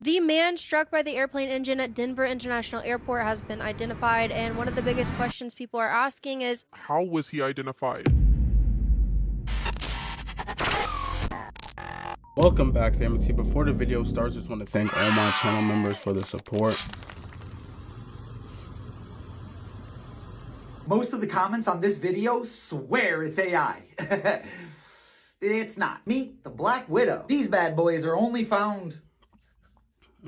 The man struck by the airplane engine at Denver International Airport has been identified, and one of the biggest questions people are asking is, how was he identified? Welcome back, family. Before the video starts, just want to thank all my channel members for the support. Most of the comments on this video swear it's AI. It's not. Meet the Black Widow. These bad boys are only found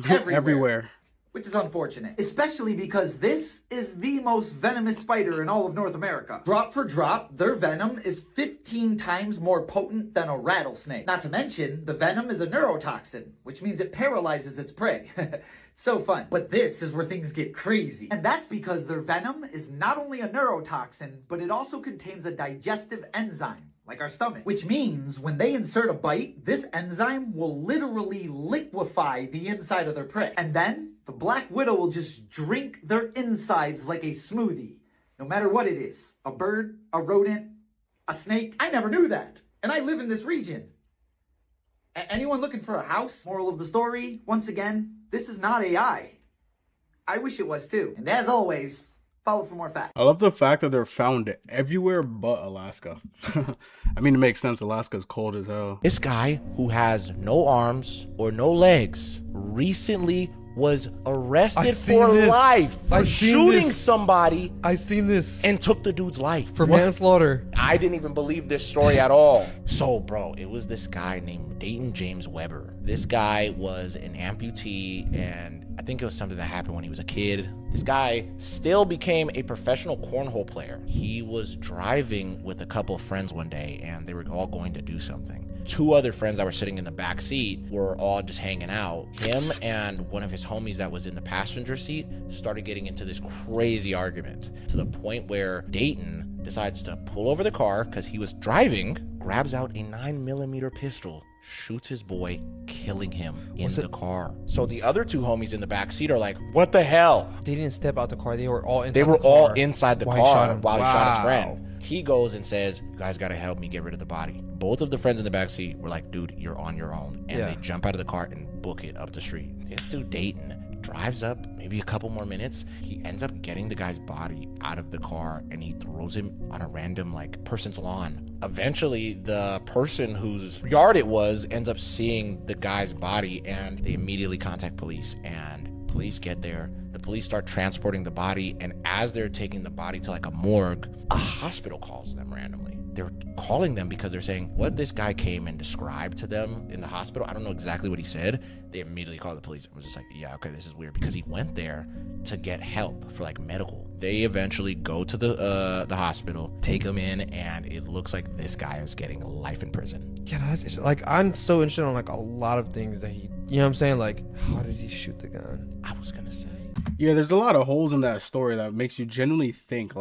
everywhere. Which is unfortunate, especially because this is the most venomous spider in all of North America. Drop for drop, their venom is 15 times more potent than a rattlesnake. Not to mention, the venom is a neurotoxin, which means it paralyzes its prey. So fun. But this is where things get crazy. And that's because their venom is not only a neurotoxin, but it also contains a digestive enzyme, like our stomach. Which means when they insert a bite, this enzyme will literally liquefy the inside of their prey. And then the Black Widow will just drink their insides like a smoothie, no matter what it is. A bird, a rodent, a snake. I never knew that. And I live in this region. Anyone looking for a house? Moral of the story, once again, this is not AI. I wish it was too. And as always, follow for more facts. I love the fact that they're found everywhere but Alaska. I mean, it makes sense. Alaska's cold as hell. This guy who has no arms or no legs recently was arrested for life for shooting somebody. I seen this and took the dude's life for manslaughter. I didn't even believe this story at all. So bro, it was this guy named Dayton James Weber. This guy was an amputee, and I think it was something that happened when he was a kid. This guy still became a professional cornhole player. He was driving with a couple of friends one day, and they were all going to do something. Two other friends that were sitting in the back seat were all just hanging out. Him and one of his homies that was in the passenger seat started getting into this crazy argument, to the point where Dayton decides to pull over the car because he was driving, grabs out a 9mm pistol, shoots his boy, killing him in the car. So the other two homies in the back seat are like, what the hell? They didn't step out the car. They were all inside They were the car all inside the while he car shot him. while he shot his friend. He goes and says, you guys gotta help me get rid of the body. Both of the friends in the backseat were like, dude, you're on your own. And they jump out of the car and book it up the street. This dude, Dayton, drives up maybe a couple more minutes. He ends up getting the guy's body out of the car, and he throws him on a random person's lawn. Eventually, the person whose yard it was ends up seeing the guy's body, and they immediately contact police, and police get there. The police start transporting the body, and as they're taking the body to a morgue, a hospital calls them randomly. They're calling them because they're saying what this guy came and described to them in the hospital. I don't know exactly what he said. They immediately called the police and was just like, yeah, okay, this is weird, because he went there to get help for medical. They eventually go to the hospital, take him in, and it looks like this guy is getting life in prison. Yeah, that's I'm so interested on a lot of things that he, you know what I'm saying? How did he shoot the gun? I was gonna say. Yeah, there's a lot of holes in that story that makes you genuinely think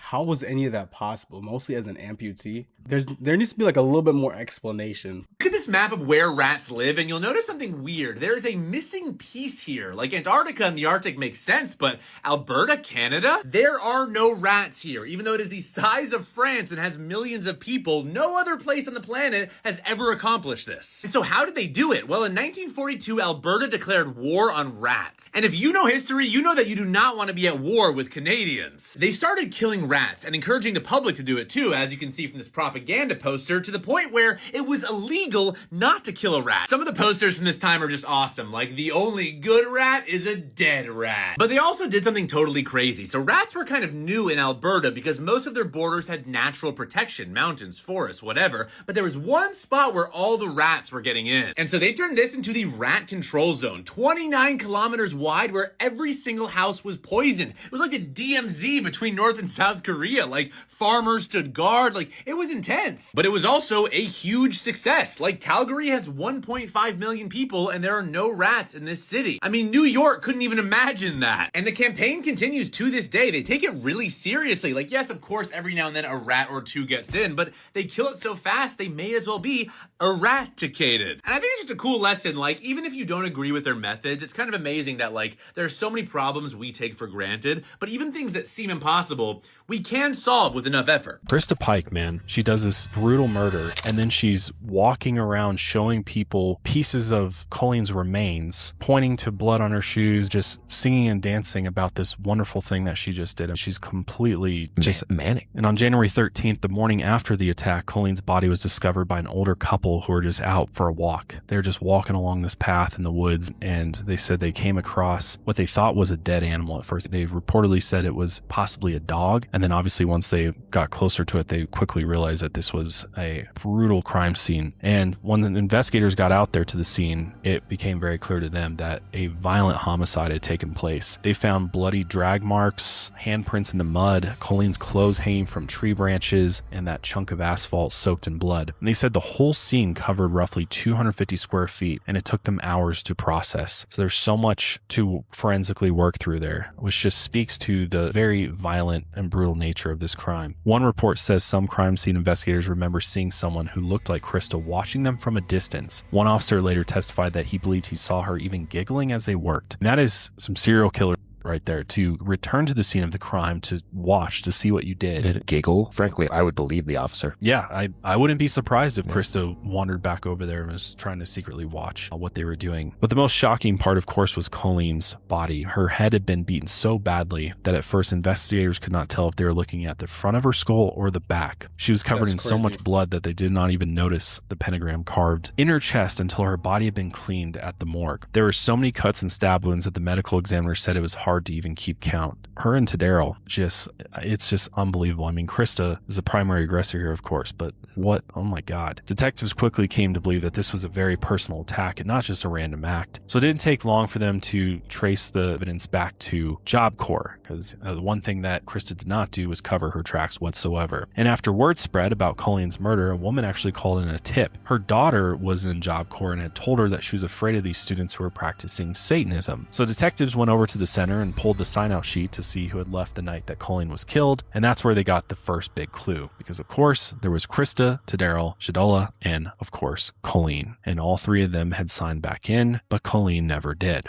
how was any of that possible? Mostly as an amputee. There needs to be a little bit more explanation. Look at this map of where rats live, and you'll notice something weird. There is a missing piece here. Antarctica and the Arctic makes sense, but Alberta, Canada? There are no rats here. Even though it is the size of France and has millions of people, no other place on the planet has ever accomplished this. And so how did they do it? Well, in 1942, Alberta declared war on rats. And if you know history, you know that you do not want to be at war with Canadians. They started killing rats and encouraging the public to do it too, as you can see from this propaganda poster, to the point where it was illegal not to kill a rat. Some of the posters from this time are just awesome, like the only good rat is a dead rat. But they also did something totally crazy. So rats were kind of new in Alberta because most of their borders had natural protection, mountains, forests, whatever, but there was one spot where all the rats were getting in. And so they turned this into the rat control zone, 29 kilometers wide, where every single house was poisoned. It was like a DMZ between North and South Korea. Farmers stood guard. It was intense. But it was also a huge success. Calgary has 1.5 million people, and there are no rats in this city. I mean, New York couldn't even imagine that. And the campaign continues to this day. They take it really seriously. Yes, of course, every now and then a rat or two gets in, but they kill it so fast they may as well be eradicated. And I think it's just a cool lesson. Even if you don't agree with their methods, it's kind of amazing that there's so many problems we take for granted, but even things that seem impossible, we can solve with enough effort. Krista Pike, man, she does this brutal murder, and then she's walking around showing people pieces of Colleen's remains, pointing to blood on her shoes, just singing and dancing about this wonderful thing that she just did. And she's completely just manic. And on January 13th, the morning after the attack, Colleen's body was discovered by an older couple who were just out for a walk. They were just walking along this path in the woods, and they said they came across what they thought was a dead animal at first. They reportedly said it was possibly a dog, and then obviously once they got closer to it, they quickly realized that this was a brutal crime scene. And when the investigators got out there to the scene, it became very clear to them that a violent homicide had taken place. They found bloody drag marks, handprints in the mud, Colleen's clothes hanging from tree branches, and that chunk of asphalt soaked in blood. And they said the whole scene covered roughly 250 square feet, and it took them hours to process. So there's so much to forensically work through there, which just speaks to the very violent and brutal nature of this crime. One report says some crime scene investigators remember seeing someone who looked like Krista watching them from a distance. One officer later testified that he believed he saw her even giggling as they worked. And that is some serial killer right there, to return to the scene of the crime, to watch, to see what you did. Did it giggle? Frankly, I would believe the officer. Yeah, I wouldn't be surprised if Krista wandered back over there and was trying to secretly watch what they were doing. But the most shocking part, of course, was Colleen's body. Her head had been beaten so badly that at first investigators could not tell if they were looking at the front of her skull or the back. She was covered in so much blood that they did not even notice the pentagram carved in her chest until her body had been cleaned at the morgue. There were so many cuts and stab wounds that the medical examiner said it was hard to even keep count. Her and Tadero, it's just unbelievable. I mean, Krista is the primary aggressor here, of course, but what? Oh my God. Detectives quickly came to believe that this was a very personal attack and not just a random act. So it didn't take long for them to trace the evidence back to Job Corps, because the one thing that Krista did not do was cover her tracks whatsoever. And after word spread about Colleen's murder, a woman actually called in a tip. Her daughter was in Job Corps and had told her that she was afraid of these students who were practicing Satanism. So detectives went over to the center and pulled the sign-out sheet to see who had left the night that Colleen was killed, and that's where they got the first big clue, because of course there was Krista, Tadero, Shadola, and of course Colleen, and all three of them had signed back in, but Colleen never did.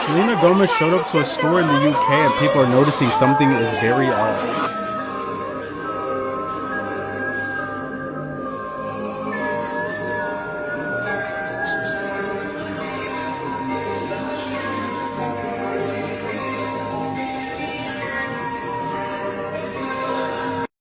Selena Gomez showed up to a store in the UK and people are noticing something is very off.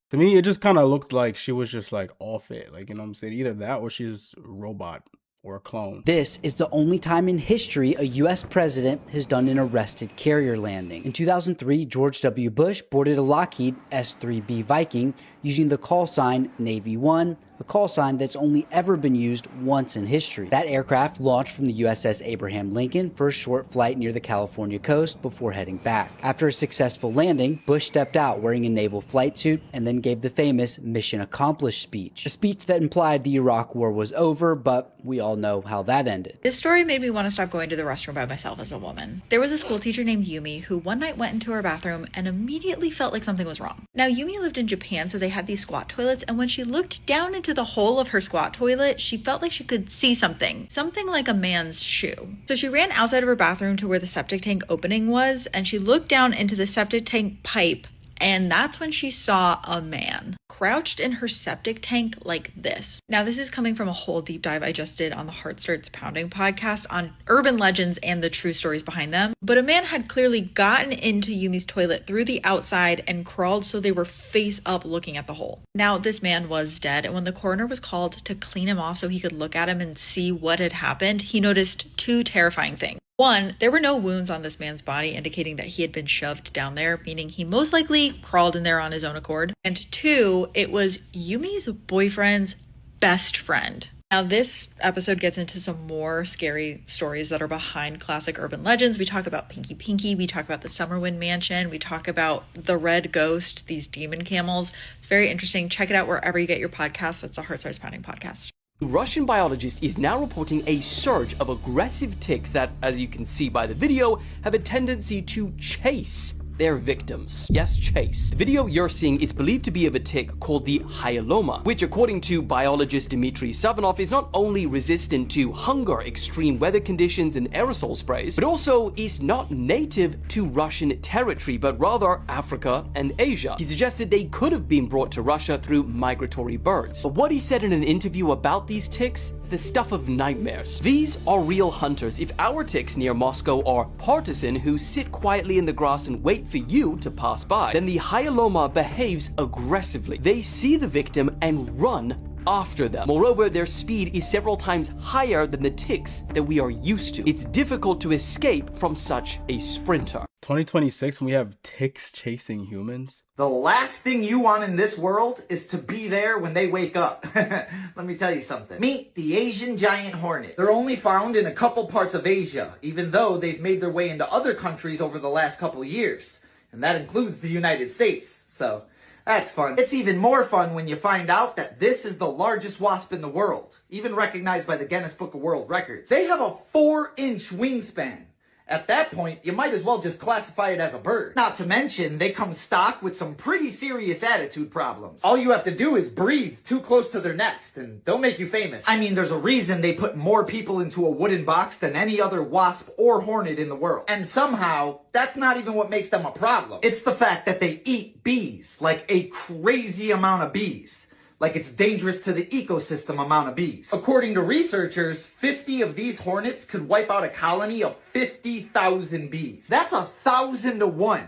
To me, it just kind of looked like she was just like off it. Like, you know what I'm saying? Either that or she's a robot or a clone. This is the only time in history a U.S. president has done an arrested carrier landing. In 2003, George W. Bush boarded a Lockheed S-3B Viking using the call sign Navy 1, a call sign that's only ever been used once in history. That aircraft launched from the USS Abraham Lincoln for a short flight near the California coast before heading back. After a successful landing, Bush stepped out wearing a naval flight suit and then gave the famous Mission Accomplished speech. A speech that implied the Iraq War was over, but we all know how that ended. This story made me want to stop going to the restroom by myself as a woman. There was a school teacher named Yumi who one night went into her bathroom and immediately felt like something was wrong. Now, Yumi lived in Japan, so they had these squat toilets, and when she looked down into the hole of her squat toilet, she felt like she could see something like a man's shoe. So she ran outside of her bathroom to where the septic tank opening was, and she looked down into the septic tank pipe, and that's when she saw a man crouched in her septic tank like this. Now, this is coming from a whole deep dive I just did on the Heart Starts Pounding podcast on urban legends and the true stories behind them. But a man had clearly gotten into Yumi's toilet through the outside and crawled so they were face up looking at the hole. Now, this man was dead, and when the coroner was called to clean him off so he could look at him and see what had happened, he noticed two terrifying things. One, there were no wounds on this man's body indicating that he had been shoved down there, meaning he most likely crawled in there on his own accord. And two, it was Yumi's boyfriend's best friend. Now, this episode gets into some more scary stories that are behind classic urban legends. We talk about Pinky Pinky, we talk about the Summerwind Mansion, we talk about the Red Ghost, these demon camels. It's very interesting. Check it out wherever you get your podcasts. That's a Heart Starts Pounding podcast. Russian biologist is now reporting a surge of aggressive ticks that, as you can see by the video, have a tendency to chase their victims. Yes, Chase. The video you're seeing is believed to be of a tick called the hyaloma, which according to biologist Dmitry Savanov is not only resistant to hunger, extreme weather conditions, and aerosol sprays, but also is not native to Russian territory, but rather Africa and Asia. He suggested they could have been brought to Russia through migratory birds. But what he said in an interview about these ticks is the stuff of nightmares. These are real hunters. If our ticks near Moscow are partisan who sit quietly in the grass and wait for you to pass by, then the hyaloma behaves aggressively. They see the victim and run after them. Moreover, their speed is several times higher than the ticks that we are used to. It's difficult to escape from such a sprinter. 2026, when we have ticks chasing humans. The last thing you want in this world is to be there when they wake up. Let me tell you something. Meet the Asian giant hornet. They're only found in a couple parts of Asia, even though they've made their way into other countries over the last couple of years. And that includes the United States. So that's fun. It's even more fun when you find out that this is the largest wasp in the world, even recognized by the Guinness Book of World Records. They have a 4-inch wingspan. At that point, you might as well just classify it as a bird. Not to mention, they come stocked with some pretty serious attitude problems. All you have to do is breathe too close to their nest, and they'll make you famous. I mean, there's a reason they put more people into a wooden box than any other wasp or hornet in the world. And somehow, that's not even what makes them a problem. It's the fact that they eat bees, like a crazy amount of bees. Like it's dangerous to the ecosystem amount of bees. According to researchers, 50 of these hornets could wipe out a colony of 50,000 bees. That's 1,000 to 1.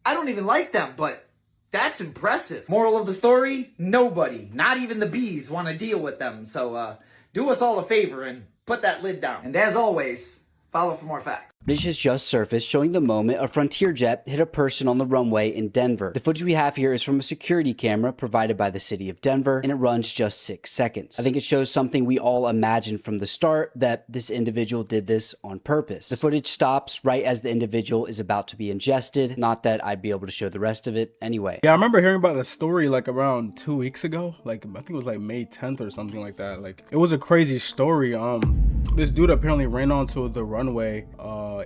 I don't even like them, but that's impressive. Moral of the story, nobody, not even the bees, want to deal with them. So do us all a favor and put that lid down. And as always, follow for more facts. Footage has just surfaced showing the moment a Frontier jet hit a person on the runway in Denver. The footage we have here is from a security camera provided by the city of Denver, and it runs just 6 seconds. I think it shows something we all imagined from the start, that this individual did this on purpose. The footage stops right as the individual is about to be ingested. Not that I'd be able to show the rest of it anyway. Yeah, I remember hearing about the story like around 2 weeks ago. Like, I think it was like May 10th or something like that. Like, it was a crazy story. This dude apparently ran onto the runway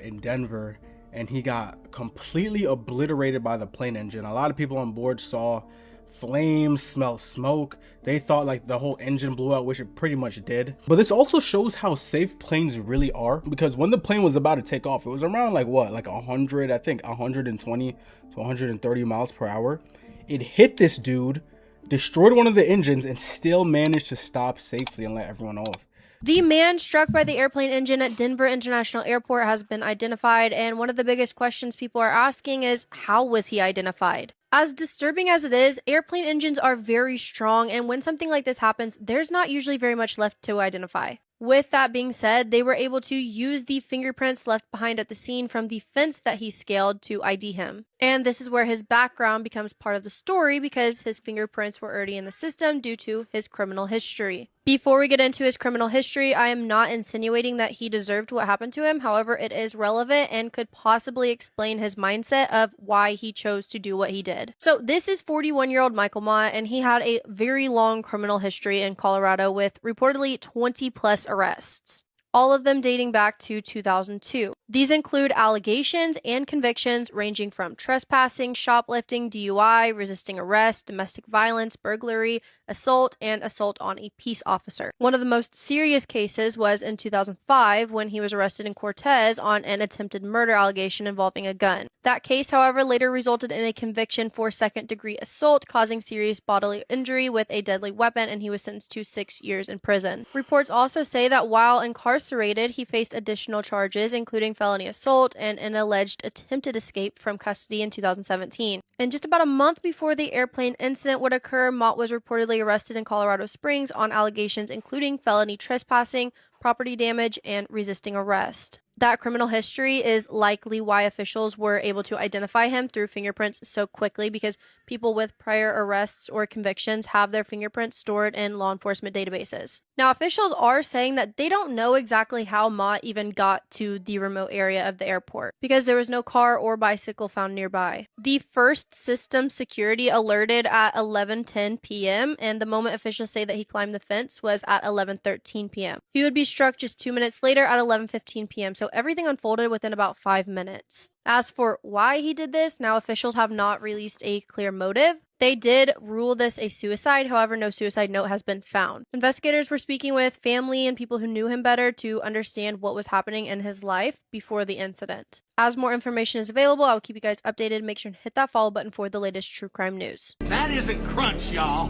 in Denver, and he got completely obliterated by the plane engine. A lot of people on board saw flames, smelled smoke. They thought like the whole engine blew out, which it pretty much did. But this also shows how safe planes really are, because when the plane was about to take off, it was around like what, like 100, I think 120 to 130 miles per hour. It hit this dude, destroyed one of the engines, and still managed to stop safely and let everyone off. The man struck by the airplane engine at Denver International Airport has been identified, and one of the biggest questions people are asking is, how was he identified? As disturbing as it is, airplane engines are very strong, and when something like this happens, there's not usually very much left to identify. With that being said, they were able to use the fingerprints left behind at the scene from the fence that he scaled to ID him. And this is where his background becomes part of the story, because his fingerprints were already in the system due to his criminal history. Before we get into his criminal history, I am not insinuating that he deserved what happened to him. However, it is relevant and could possibly explain his mindset of why he chose to do what he did. So this is 41-year-old Michael Mott, and he had a very long criminal history in Colorado with reportedly 20 plus arrests, all of them dating back to 2002. These include allegations and convictions ranging from trespassing, shoplifting, DUI, resisting arrest, domestic violence, burglary, assault, and assault on a peace officer. One of the most serious cases was in 2005 when he was arrested in Cortez on an attempted murder allegation involving a gun. That case, however, later resulted in a conviction for second-degree assault, causing serious bodily injury with a deadly weapon, and he was sentenced to 6 years in prison. Reports also say that while incarcerated, he faced additional charges, including felony assault and an alleged attempted escape from custody in 2017. And just about a month before the airplane incident would occur, Mott was reportedly arrested in Colorado Springs on allegations including felony trespassing, property damage, and resisting arrest. That criminal history is likely why officials were able to identify him through fingerprints so quickly, because people with prior arrests or convictions have their fingerprints stored in law enforcement databases. Now, officials are saying that they don't know exactly how Mott even got to the remote area of the airport, because there was no car or bicycle found nearby. The first system security alerted at 11:10 p.m., and the moment officials say that he climbed the fence was at 11:13 p.m. He would be struck just 2 minutes later at 11:15 p.m., so so everything unfolded within about 5 minutes. As for why he did this, now officials have not released a clear motive. They did rule this a suicide, however, no suicide note has been found. Investigators were speaking with family and people who knew him better to understand what was happening in his life before the incident. As more information is available, I will keep you guys updated. Make sure to hit that follow button for the latest true crime news. That isn't crunch, y'all.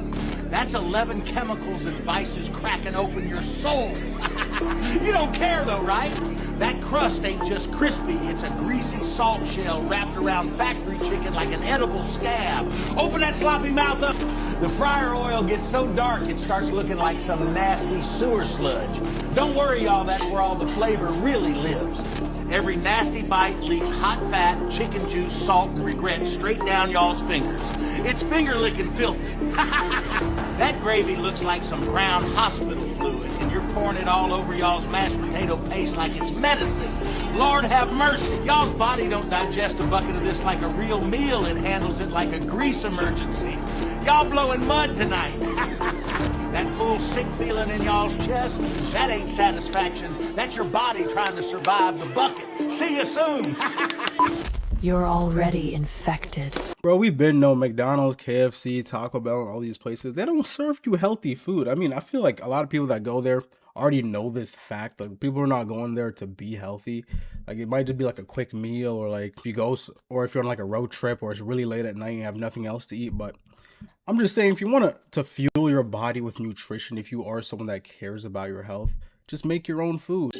That's 11 chemicals and vices cracking open your soul. You don't care though, right? That crust ain't just crispy, it's a greasy salt shell wrapped around factory chicken like an edible scab. Open that sloppy mouth up. The fryer oil gets so dark it starts looking like some nasty sewer sludge. Don't worry, y'all, that's where all the flavor really lives. Every nasty bite leaks hot fat, chicken juice, salt, and regret straight down y'all's fingers. It's finger-licking filthy. That gravy looks like some brown hospital fluid, and you're pouring it all over y'all's mashed potato paste like it's medicine. Lord have mercy. Y'all's body don't digest a bucket of this like a real meal. It handles it like a grease emergency. Y'all blowing mud tonight. That full sick feeling in y'all's chest, that ain't satisfaction. That's your body trying to survive the bucket. See you soon. You're already infected. Bro, we've been know McDonald's, KFC, Taco Bell, and all these places, they don't serve you healthy food. I mean, I feel like a lot of people that go there already know this fact. Like, people are not going there to be healthy. Like, it might just be like a quick meal, or like if you go, or if you're on like a road trip, or it's really late at night and you have nothing else to eat. But I'm just saying, if you want to fuel your body with nutrition, if you are someone that cares about your health, just make your own food.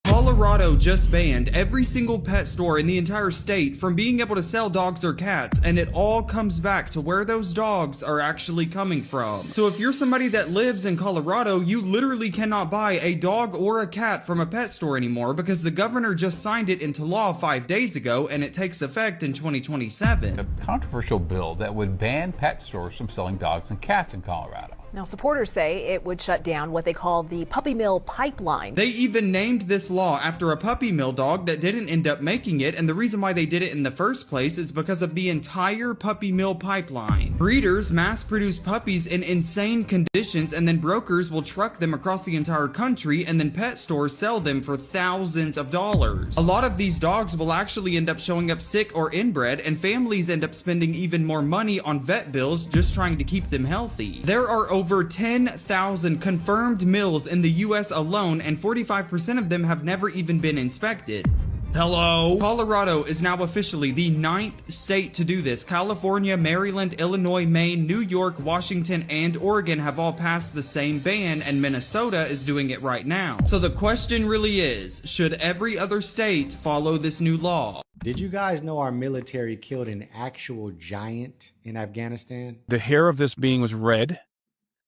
Colorado just banned every single pet store in the entire state from being able to sell dogs or cats, and it all comes back to where those dogs are actually coming from. So if you're somebody that lives in Colorado, you literally cannot buy a dog or a cat from a pet store anymore because the governor just signed it into law 5 days ago, and it takes effect in 2027. A controversial bill that would ban pet stores from selling dogs and cats in Colorado. Now, supporters say it would shut down what they call the puppy mill pipeline. They even named this law after a puppy mill dog that didn't end up making it, and the reason why they did it in the first place is because of the entire puppy mill pipeline. Breeders mass-produce puppies in insane conditions, and then brokers will truck them across the entire country, and then pet stores sell them for thousands of dollars. A lot of these dogs will actually end up showing up sick or inbred, and families end up spending even more money on vet bills just trying to keep them healthy. There are over 10,000 confirmed mills in the US alone, and 45% of them have never even been inspected. Hello? Colorado is now officially the 9th state to do this. California, Maryland, Illinois, Maine, New York, Washington, and Oregon have all passed the same ban, and Minnesota is doing it right now. So the question really is, should every other state follow this new law? Did you guys know our military killed an actual giant in Afghanistan? The hair of this being was red.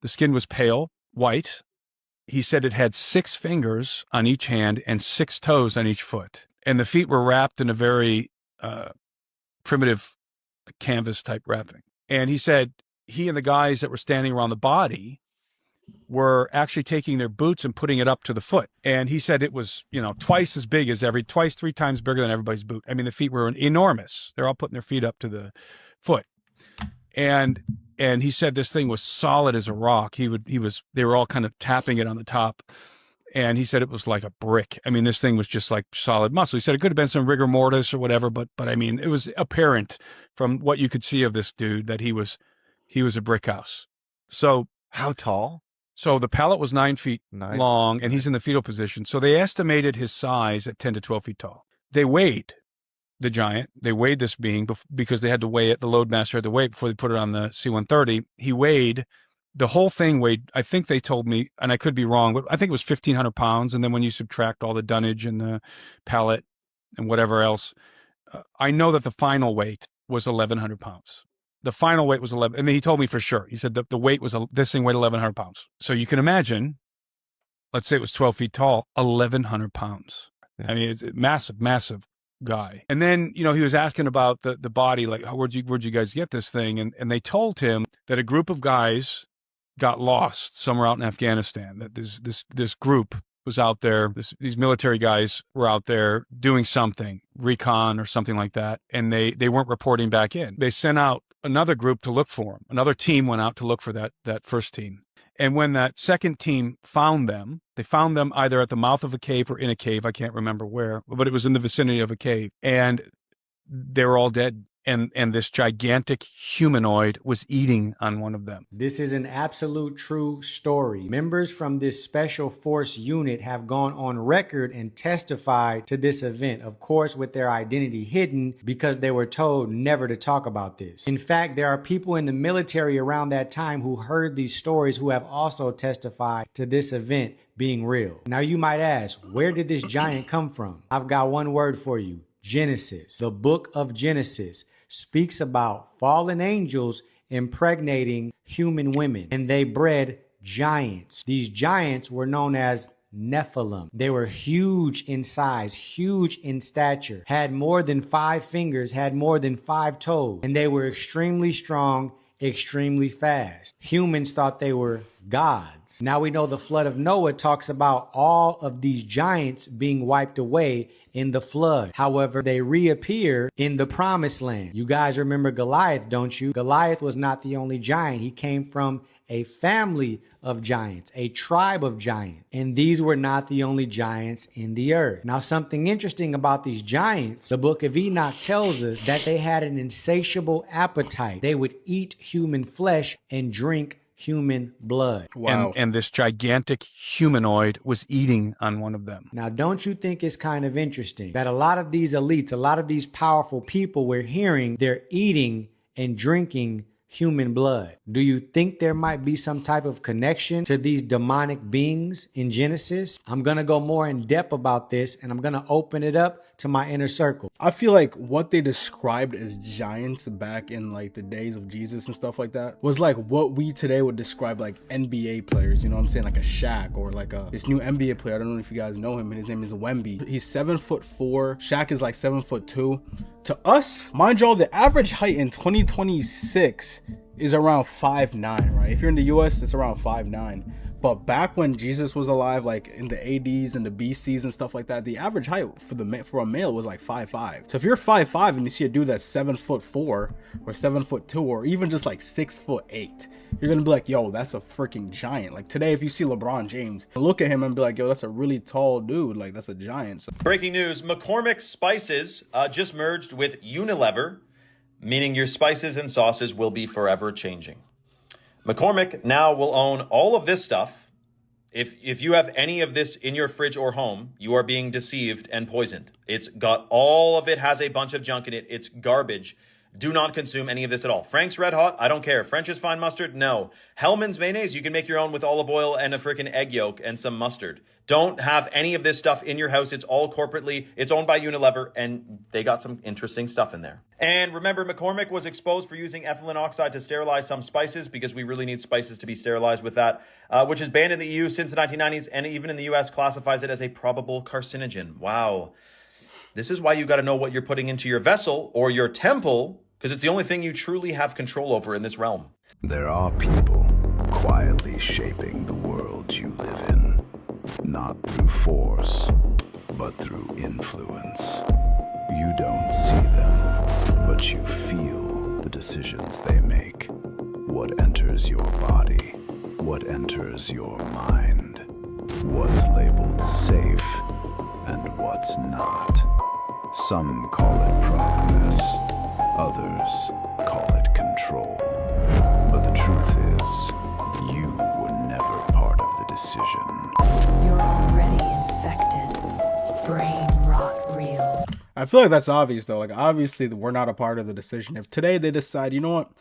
The skin was pale, white. He said it had 6 fingers on each hand and 6 toes on each foot. And the feet were wrapped in a very primitive canvas type wrapping. And he said he and the guys that were standing around the body were actually taking their boots and putting it up to the foot. And he said it was, twice as big as 3 times bigger than everybody's boot. I mean, the feet were enormous. They're all putting their feet up to the foot. And he said this thing was solid as a rock. They were all kind of tapping it on the top. And he said it was like a brick. I mean, this thing was just like solid muscle. He said it could have been some rigor mortis or whatever, but I mean, it was apparent from what you could see of this dude that he was a brick house. So how tall? So the pallet was 9 feet long, and he's in the fetal position. So they estimated his size at 10 to 12 feet tall. they weighed the giant. They weighed this being because they had to weigh it. The loadmaster had to weigh it before they put it on the C-130. He weighed, the whole thing weighed, I think they told me, and I could be wrong, but I think it was 1,500 pounds. And then when you subtract all the dunnage and the pallet and whatever else, I know that the final weight was 1,100 pounds. The final weight was 11. And then he told me for sure. He said that the weight was, this thing weighed 1,100 pounds. So you can imagine, let's say it was 12 feet tall, 1,100 pounds. I mean, it's a massive, massive guy. And then, he was asking about the body, like, where'd you guys get this thing? And they told him that a group of guys got lost somewhere out in Afghanistan, that this group was out there, these military guys were out there doing something, recon or something like that, and they weren't reporting back in. They sent out another group to look for them. Another team went out to look for that first team. And when that second team found them, they found them either at the mouth of a cave or in a cave. I can't remember where, but it was in the vicinity of a cave. And they were all dead. And this gigantic humanoid was eating on one of them. This is an absolute true story. Members from this special force unit have gone on record and testified to this event, of course, with their identity hidden because they were told never to talk about this. In fact, there are people in the military around that time who heard these stories who have also testified to this event being real. Now you might ask, where did this giant come from? I've got one word for you: Genesis. The book of Genesis speaks about fallen angels impregnating human women, and they bred giants. These giants were known as Nephilim. They were huge in size, huge in stature, had more than 5 fingers, had more than 5 toes, and they were extremely strong, extremely fast. Humans thought they were gods. Now we know the flood of Noah talks about all of these giants being wiped away in the flood. However, they reappear in the promised land. You guys remember Goliath, don't you? Goliath was not the only giant. He came from a family of giants, a tribe of giants. And these were not the only giants in the earth. Now, something interesting about these giants, the book of Enoch tells us that they had an insatiable appetite. They would eat human flesh and drink human blood. Wow. And this gigantic humanoid was eating on one of them. Now, don't you think it's kind of interesting that a lot of these elites, a lot of these powerful people we're hearing, they're eating and drinking human blood? Do you think there might be some type of connection to these demonic beings in Genesis? I'm going to go more in depth about this, and I'm going to open it up to my inner circle. I feel like what they described as giants back in like the days of Jesus and stuff like that was like what we today would describe like NBA players, you know what I'm saying? Like a Shaq or like this new NBA player. I don't know if you guys know him, and his name is Wemby. He's 7'4". Shaq is like 7'2". To us, mind y'all, the average height in 2026 is around 5'9", right? If you're in the US, it's around 5'9". But back when Jesus was alive, like in the ADs and the BCs and stuff like that, the average height for a male was like 5'5". So if you're 5'5" and you see a dude that's 7'4" or 7'2", or even just like 6'8", you're gonna be like, yo, that's a freaking giant. Like today, if you see LeBron James, look at him and be like, yo, that's a really tall dude. Like that's a giant. So breaking news: McCormick Spices just merged with Unilever, meaning your spices and sauces will be forever changing. McCormick now will own all of this stuff. If you have any of this in your fridge or home, you are being deceived and poisoned. It's got all of it, has a bunch of junk in it. It's garbage. Do not consume any of this at all. Frank's Red Hot, I don't care. French's Fine Mustard, no. Hellman's Mayonnaise, you can make your own with olive oil and a freaking egg yolk and some mustard. Don't have any of this stuff in your house. It's all corporately. It's owned by Unilever, and they got some interesting stuff in there. And remember, McCormick was exposed for using ethylene oxide to sterilize some spices, because we really need spices to be sterilized with that, which is banned in the EU since the 1990s, and even in the US classifies it as a probable carcinogen. Wow. This is why you got to know what you're putting into your vessel or your temple, because it's the only thing you truly have control over in this realm. There are people quietly shaping the world you live in, not through force, but through influence. You don't see them, but you feel the decisions they make. What enters your body, what enters your mind, what's labeled safe and what's not. Some call it progress, others call it control. But the truth is, you were never part of the decision. You're already infected. brain rot reels. I feel like that's obvious though. Like obviously we're not a part of the decision. If today they decide, you know what,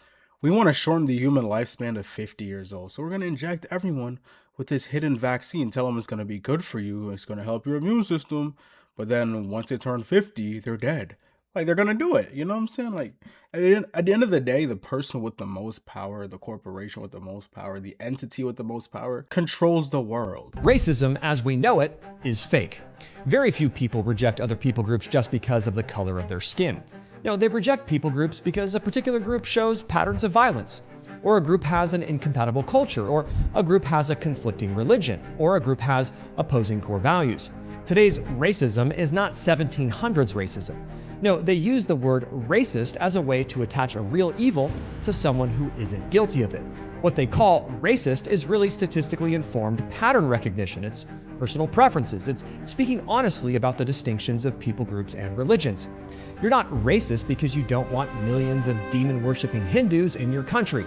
we want to shorten the human lifespan to 50 years old, so we're going to inject everyone with this hidden vaccine, tell them it's going to be good for you, it's going to help your immune system, but then once they turn 50, they're dead. Like they're going to do it. You know what I'm saying? Like at the end of the day, the person with the most power, the corporation with the most power, the entity with the most power controls the world. Racism, as we know it, is fake. Very few people reject other people groups just because of the color of their skin. No, they reject people groups because a particular group shows patterns of violence, or a group has an incompatible culture, or a group has a conflicting religion, or a group has opposing core values. Today's racism is not 1700s racism. No, they use the word racist as a way to attach a real evil to someone who isn't guilty of it. What they call racist is really statistically informed pattern recognition. It's personal preferences. It's speaking honestly about the distinctions of people groups and religions. You're not racist because you don't want millions of demon-worshipping Hindus in your country.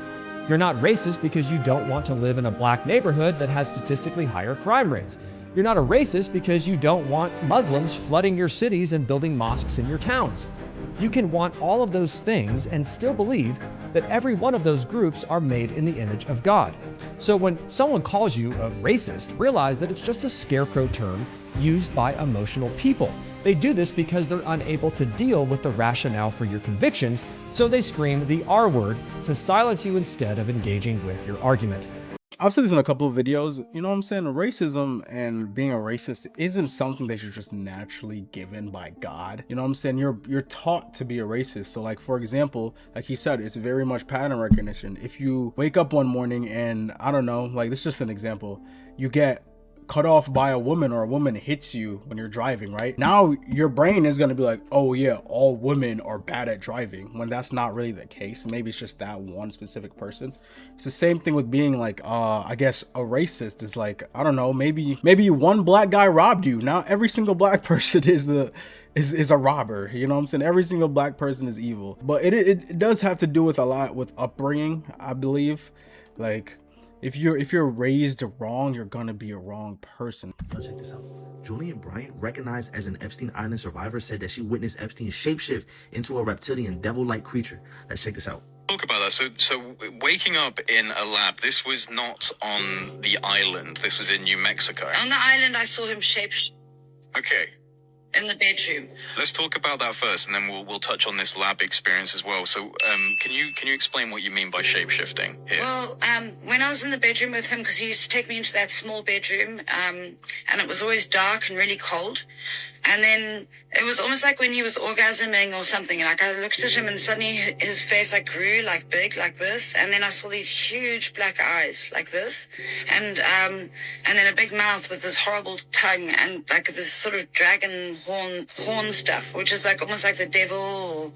You're not racist because you don't want to live in a black neighborhood that has statistically higher crime rates. You're not a racist because you don't want Muslims flooding your cities and building mosques in your towns. You can want all of those things and still believe that every one of those groups are made in the image of God. So when someone calls you a racist, realize that it's just a scarecrow term used by emotional people. They do this because they're unable to deal with the rationale for your convictions, so they scream the R word to silence you instead of engaging with your argument. I've said this in a couple of videos, you know what I'm saying? Racism and being a racist isn't something that you're just naturally given by God. You know what I'm saying? You're taught to be a racist. So like, for example, like he said, it's very much pattern recognition. If you wake up one morning and I don't know, like this is just an example, you get cut off by a woman or a woman hits you when you're driving, right? Now your brain is going to be like, oh yeah, all women are bad at driving, when that's not really the case. Maybe it's just that one specific person. It's the same thing with being like I guess a racist is like, I don't know, maybe one black guy robbed you. Now every single black person is a robber. You know what I'm saying? Every single black person is evil. But it does have to do with a lot with upbringing, I believe. Like if you're raised wrong, you're gonna be a wrong person. Yo, check this out. Julian Bryant, recognized as an Epstein Island survivor, said that she witnessed Epstein shapeshift into a reptilian devil-like creature. Let's check this out. Talk about that. So waking up in a lab, this was not on the island. This was in New Mexico. On the island, I saw him Okay. in the bedroom. Let's talk about that first, and then we'll touch on this lab experience as well. So, can you explain what you mean by shape-shifting here? Well, when I was in the bedroom with him, because he used to take me into that small bedroom, and it was always dark and really cold. And then it was almost like when he was orgasming or something. Like I looked at him and suddenly his face like grew like big like this. And then I saw these huge black eyes like this. And then a big mouth with this horrible tongue and like this sort of dragon horn stuff, which is like almost like the devil. Or,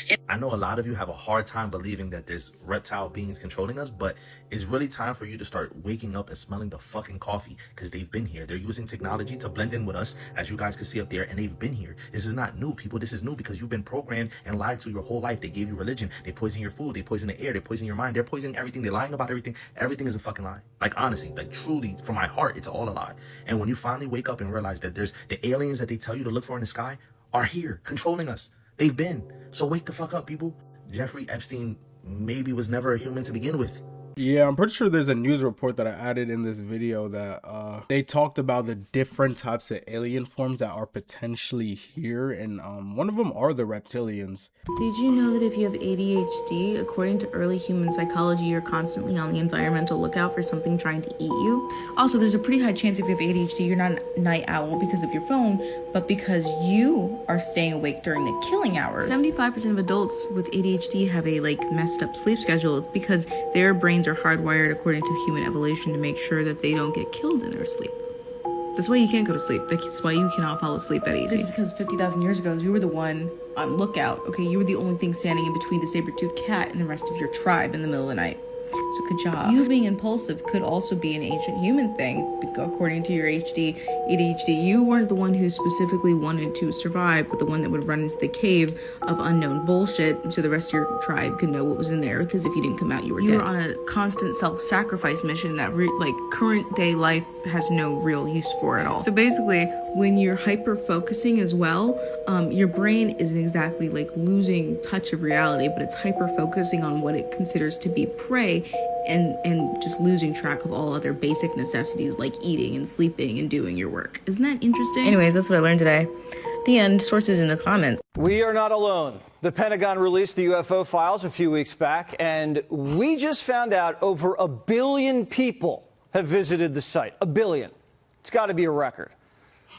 you know. I know a lot of you have a hard time believing that there's reptile beings controlling us, but it's really time for you to start waking up and smelling the fucking coffee, because they've been here. They're using technology to blend in with us, as you guys can see up there, and they've been here. This is not new, people. This is new because you've been programmed and lied to your whole life. They gave you religion. They poison your food. They poison the air. They poison your mind. They're poisoning everything. They're lying about everything. Everything is a fucking lie. Like, honestly, like truly, from my heart, it's all a lie. And when you finally wake up and realize that there's the aliens that they tell you to look for in the sky are here controlling us. They've been. So wake the fuck up, people. Jeffrey Epstein maybe was never a human to begin with. Yeah, I'm pretty sure there's a news report that I added in this video that they talked about the different types of alien forms that are potentially here, and one of them are the reptilians. Did you know that if you have ADHD, according to early human psychology, you're constantly on the environmental lookout for something trying to eat you? Also, there's a pretty high chance if you have ADHD, you're not a night owl because of your phone, but because you are staying awake during the killing hours. 75% of adults with ADHD have a messed up sleep schedule. It's because their brains are hardwired according to human evolution to make sure that they don't get killed in their sleep. That's why you can't go to sleep. That's why you cannot fall asleep that easy. This is because 50,000 years ago, you were the one on lookout, okay? You were the only thing standing in between the saber-toothed cat and the rest of your tribe in the middle of the night. So good job. You being impulsive could also be an ancient human thing, according to your ADHD. You weren't the one who specifically wanted to survive, but the one that would run into the cave of unknown bullshit so the rest of your tribe could know what was in there, because if you didn't come out, you were dead. You were on a constant self-sacrifice mission that current day life has no real use for at all. So basically, when you're hyper-focusing as well, your brain isn't exactly like losing touch of reality, but it's hyper-focusing on what it considers to be prey, and just losing track of all other basic necessities like eating and sleeping and doing your work. Isn't that interesting? Anyways, that's what I learned today. The end. Sources in the comments. We are not alone. The Pentagon released the UFO files a few weeks back, and we just found out over 1 billion people have visited the site. 1 billion. It's got to be a record.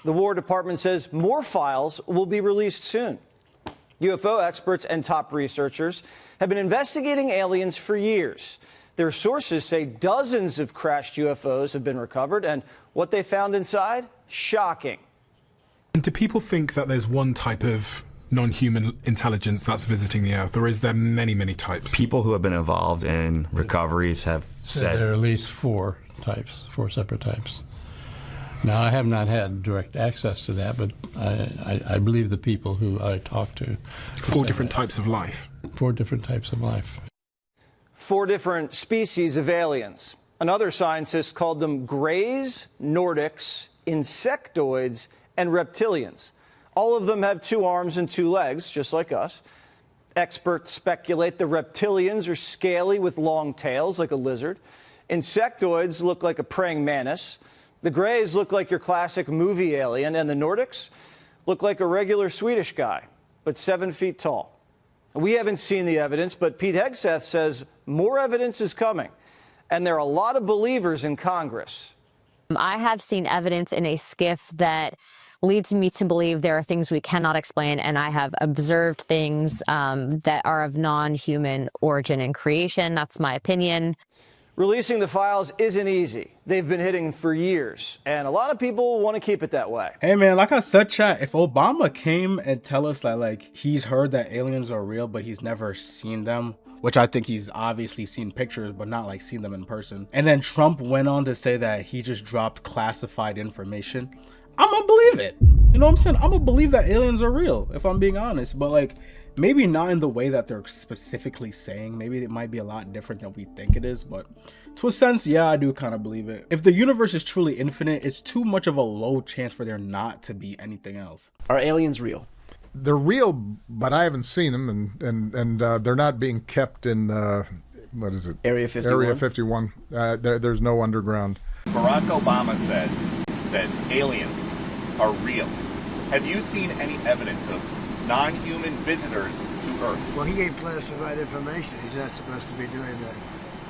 The War Department says more files will be released soon. UFO experts and top researchers have been investigating aliens for years. Their sources say dozens of crashed UFOs have been recovered, and what they found inside? Shocking. And do people think that there's one type of non-human intelligence that's visiting the Earth, or is there many, many types? People who have been involved in recoveries have said there are at least 4 separate types. Now, I have not had direct access to that, but I believe the people who I talked to. 4 different types of life. 4 different types of life. 4 different species of aliens. Another scientist called them Greys, Nordics, Insectoids, and Reptilians. All of them have 2 arms and 2 legs, just like us. Experts speculate the reptilians are scaly with long tails, like a lizard. Insectoids look like a praying mantis. The Greys look like your classic movie alien, and the Nordics look like a regular Swedish guy, but 7 feet tall. We haven't seen the evidence, but Pete Hegseth says more evidence is coming, and there are a lot of believers in Congress. I have seen evidence in a skiff that leads me to believe there are things we cannot explain, and I have observed things that are of non-human origin and creation. That's my opinion. Releasing the files isn't easy. They've been hidden for years, and a lot of people want to keep it that way. Hey man, like I said, chat, if Obama came and tell us that like he's heard that aliens are real, but he's never seen them, which I think he's obviously seen pictures, but not like seen them in person. And then Trump went on to say that he just dropped classified information. I'm gonna believe it. You know what I'm saying? I'm gonna believe that aliens are real, if I'm being honest. But like, maybe not in the way that they're specifically saying. Maybe it might be a lot different than we think it is. But to a sense, yeah, I do kind of believe it. If the universe is truly infinite, it's too much of a low chance for there not to be anything else. Are aliens real? They're real, but I haven't seen them, and they're not being kept in what is it? Area 51. Area 51. There's no underground. Barack Obama said that aliens are real. Have you seen any evidence of non-human visitors to Earth? Well, he gave classified information. He's not supposed to be doing that.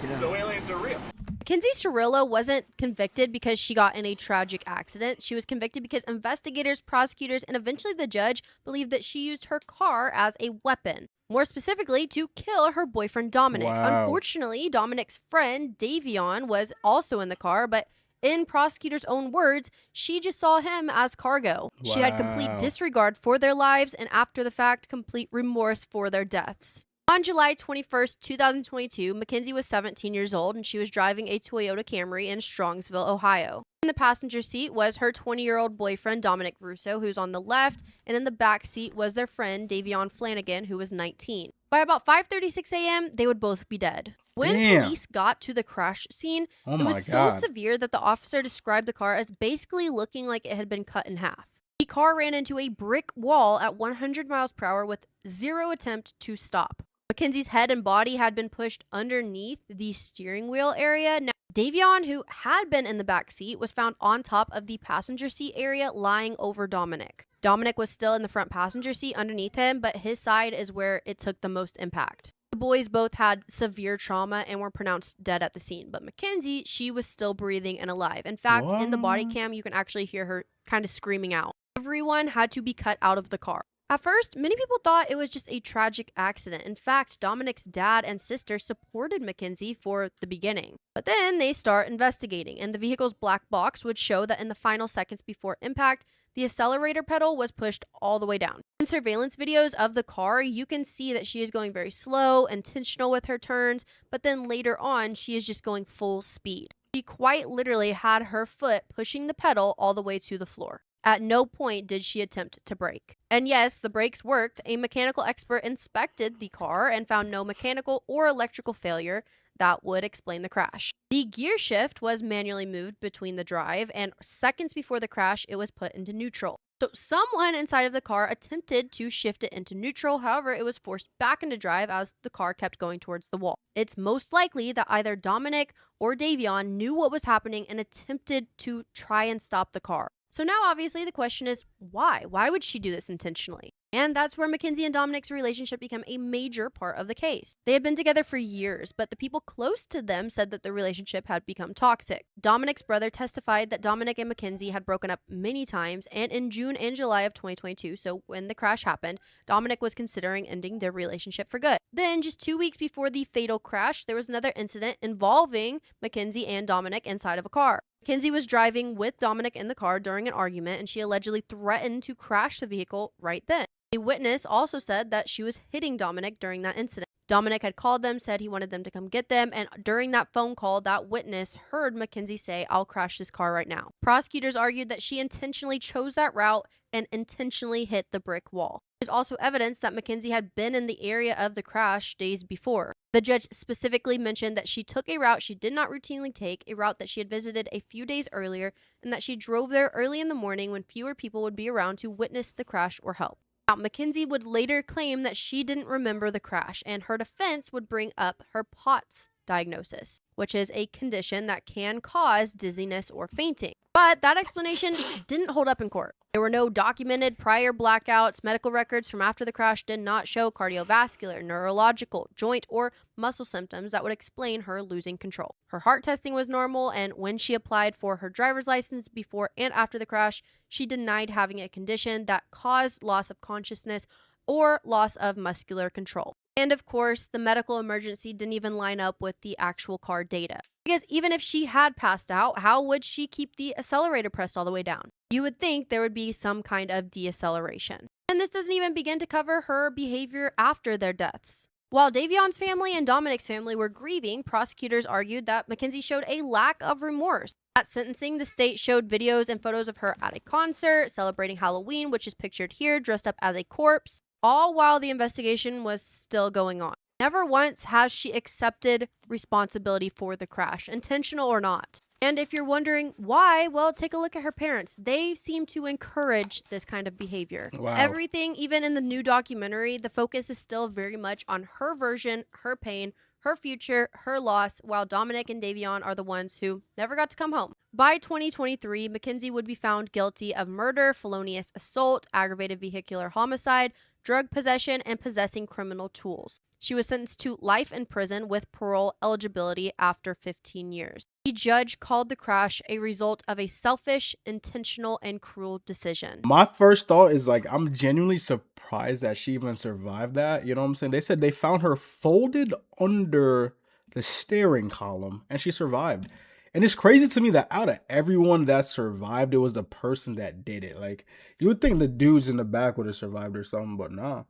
You know? So aliens are real. Mackenzie Cirillo wasn't convicted because she got in a tragic accident. She was convicted because investigators, prosecutors, and eventually the judge believed that she used her car as a weapon. More specifically, to kill her boyfriend Dominic. Wow. Unfortunately, Dominic's friend Davion was also in the car, but in prosecutors' own words, she just saw him as cargo. Wow. She had complete disregard for their lives and after the fact, complete remorse for their deaths. On July 21st, 2022, Mackenzie was 17 years old and she was driving a Toyota Camry in Strongsville, Ohio. In the passenger seat was her 20-year-old boyfriend, Dominic Russo, who's on the left, and in the back seat was their friend, Davion Flanagan, who was 19. By about 5:36 a.m., they would both be dead. When police got to the crash scene, it was so severe that the officer described the car as basically looking like it had been cut in half. The car ran into a brick wall at 100 miles per hour with zero attempt to stop. Mackenzie's head and body had been pushed underneath the steering wheel area. Now, Davion, who had been in the back seat, was found on top of the passenger seat area lying over Dominic. Dominic was still in the front passenger seat underneath him, but his side is where it took the most impact. The boys both had severe trauma and were pronounced dead at the scene, but Mackenzie, she was still breathing and alive. In fact, in the body cam, you can actually hear her kind of screaming out. Everyone had to be cut out of the car. At first, many people thought it was just a tragic accident. In fact, Dominic's dad and sister supported Mackenzie for the beginning. But then they start investigating, and the vehicle's black box would show that in the final seconds before impact, the accelerator pedal was pushed all the way down. In surveillance videos of the car, you can see that she is going very slow, intentional with her turns, but then later on, she is just going full speed. She quite literally had her foot pushing the pedal all the way to the floor. At no point did she attempt to brake. And yes, the brakes worked. A mechanical expert inspected the car and found no mechanical or electrical failure that would explain the crash. The gear shift was manually moved between the drive, and seconds before the crash, it was put into neutral. So someone inside of the car attempted to shift it into neutral. However, it was forced back into drive as the car kept going towards the wall. It's most likely that either Dominic or Davion knew what was happening and attempted to try and stop the car. So now obviously the question is why? Why would she do this intentionally? And that's where Mackenzie and Dominic's relationship became a major part of the case. They had been together for years, but the people close to them said that the relationship had become toxic. Dominic's brother testified that Dominic and Mackenzie had broken up many times, and in June and July of 2022, so when the crash happened, Dominic was considering ending their relationship for good. Then, just 2 weeks before the fatal crash, there was another incident involving Mackenzie and Dominic inside of a car. Mackenzie was driving with Dominic in the car during an argument, and she allegedly threatened to crash the vehicle right then. A witness also said that she was hitting Dominic during that incident. Dominic had called them, said he wanted them to come get them, and during that phone call, that witness heard Mackenzie say, "I'll crash this car right now." Prosecutors argued that she intentionally chose that route and intentionally hit the brick wall. There's also evidence that Mackenzie had been in the area of the crash days before. The judge specifically mentioned that she took a route she did not routinely take, a route that she had visited a few days earlier, and that she drove there early in the morning when fewer people would be around to witness the crash or help. Now, Mackenzie would later claim that she didn't remember the crash, and her defense would bring up her POTS diagnosis, which is a condition that can cause dizziness or fainting. But that explanation didn't hold up in court. There were no documented prior blackouts. Medical records from after the crash did not show cardiovascular, neurological, joint, or muscle symptoms that would explain her losing control. Her heart testing was normal, and when she applied for her driver's license before and after the crash, she denied having a condition that caused loss of consciousness or loss of muscular control. And of course, the medical emergency didn't even line up with the actual car data. Because even if she had passed out, how would she keep the accelerator pressed all the way down? You would think there would be some kind of deacceleration. And this doesn't even begin to cover her behavior after their deaths. While Davion's family and Dominic's family were grieving, prosecutors argued that Mackenzie showed a lack of remorse. At sentencing, the state showed videos and photos of her at a concert, celebrating Halloween, which is pictured here, dressed up as a corpse, all while the investigation was still going on. Never once has she accepted responsibility for the crash, intentional or not. And if you're wondering why, well, take a look at her parents. They seem to encourage this kind of behavior. Wow. Everything, even in the new documentary, the focus is still very much on her version, her pain, her future, her loss, while Dominic and Davion are the ones who never got to come home. By 2023, Mackenzie would be found guilty of murder, felonious assault, aggravated vehicular homicide, drug possession, and possessing criminal tools. She was sentenced to life in prison with parole eligibility after 15 years. The judge called the crash a result of a selfish, intentional, and cruel decision. My first thought is like, I'm genuinely surprised that she even survived that. You know what I'm saying? They said they found her folded under the steering column and she survived. And it's crazy to me that out of everyone that survived, it was the person that did it. Like, you would think the dudes in the back would have survived or something, but nah.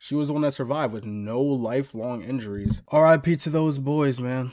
She was the one that survived with no lifelong injuries. RIP to those boys, man.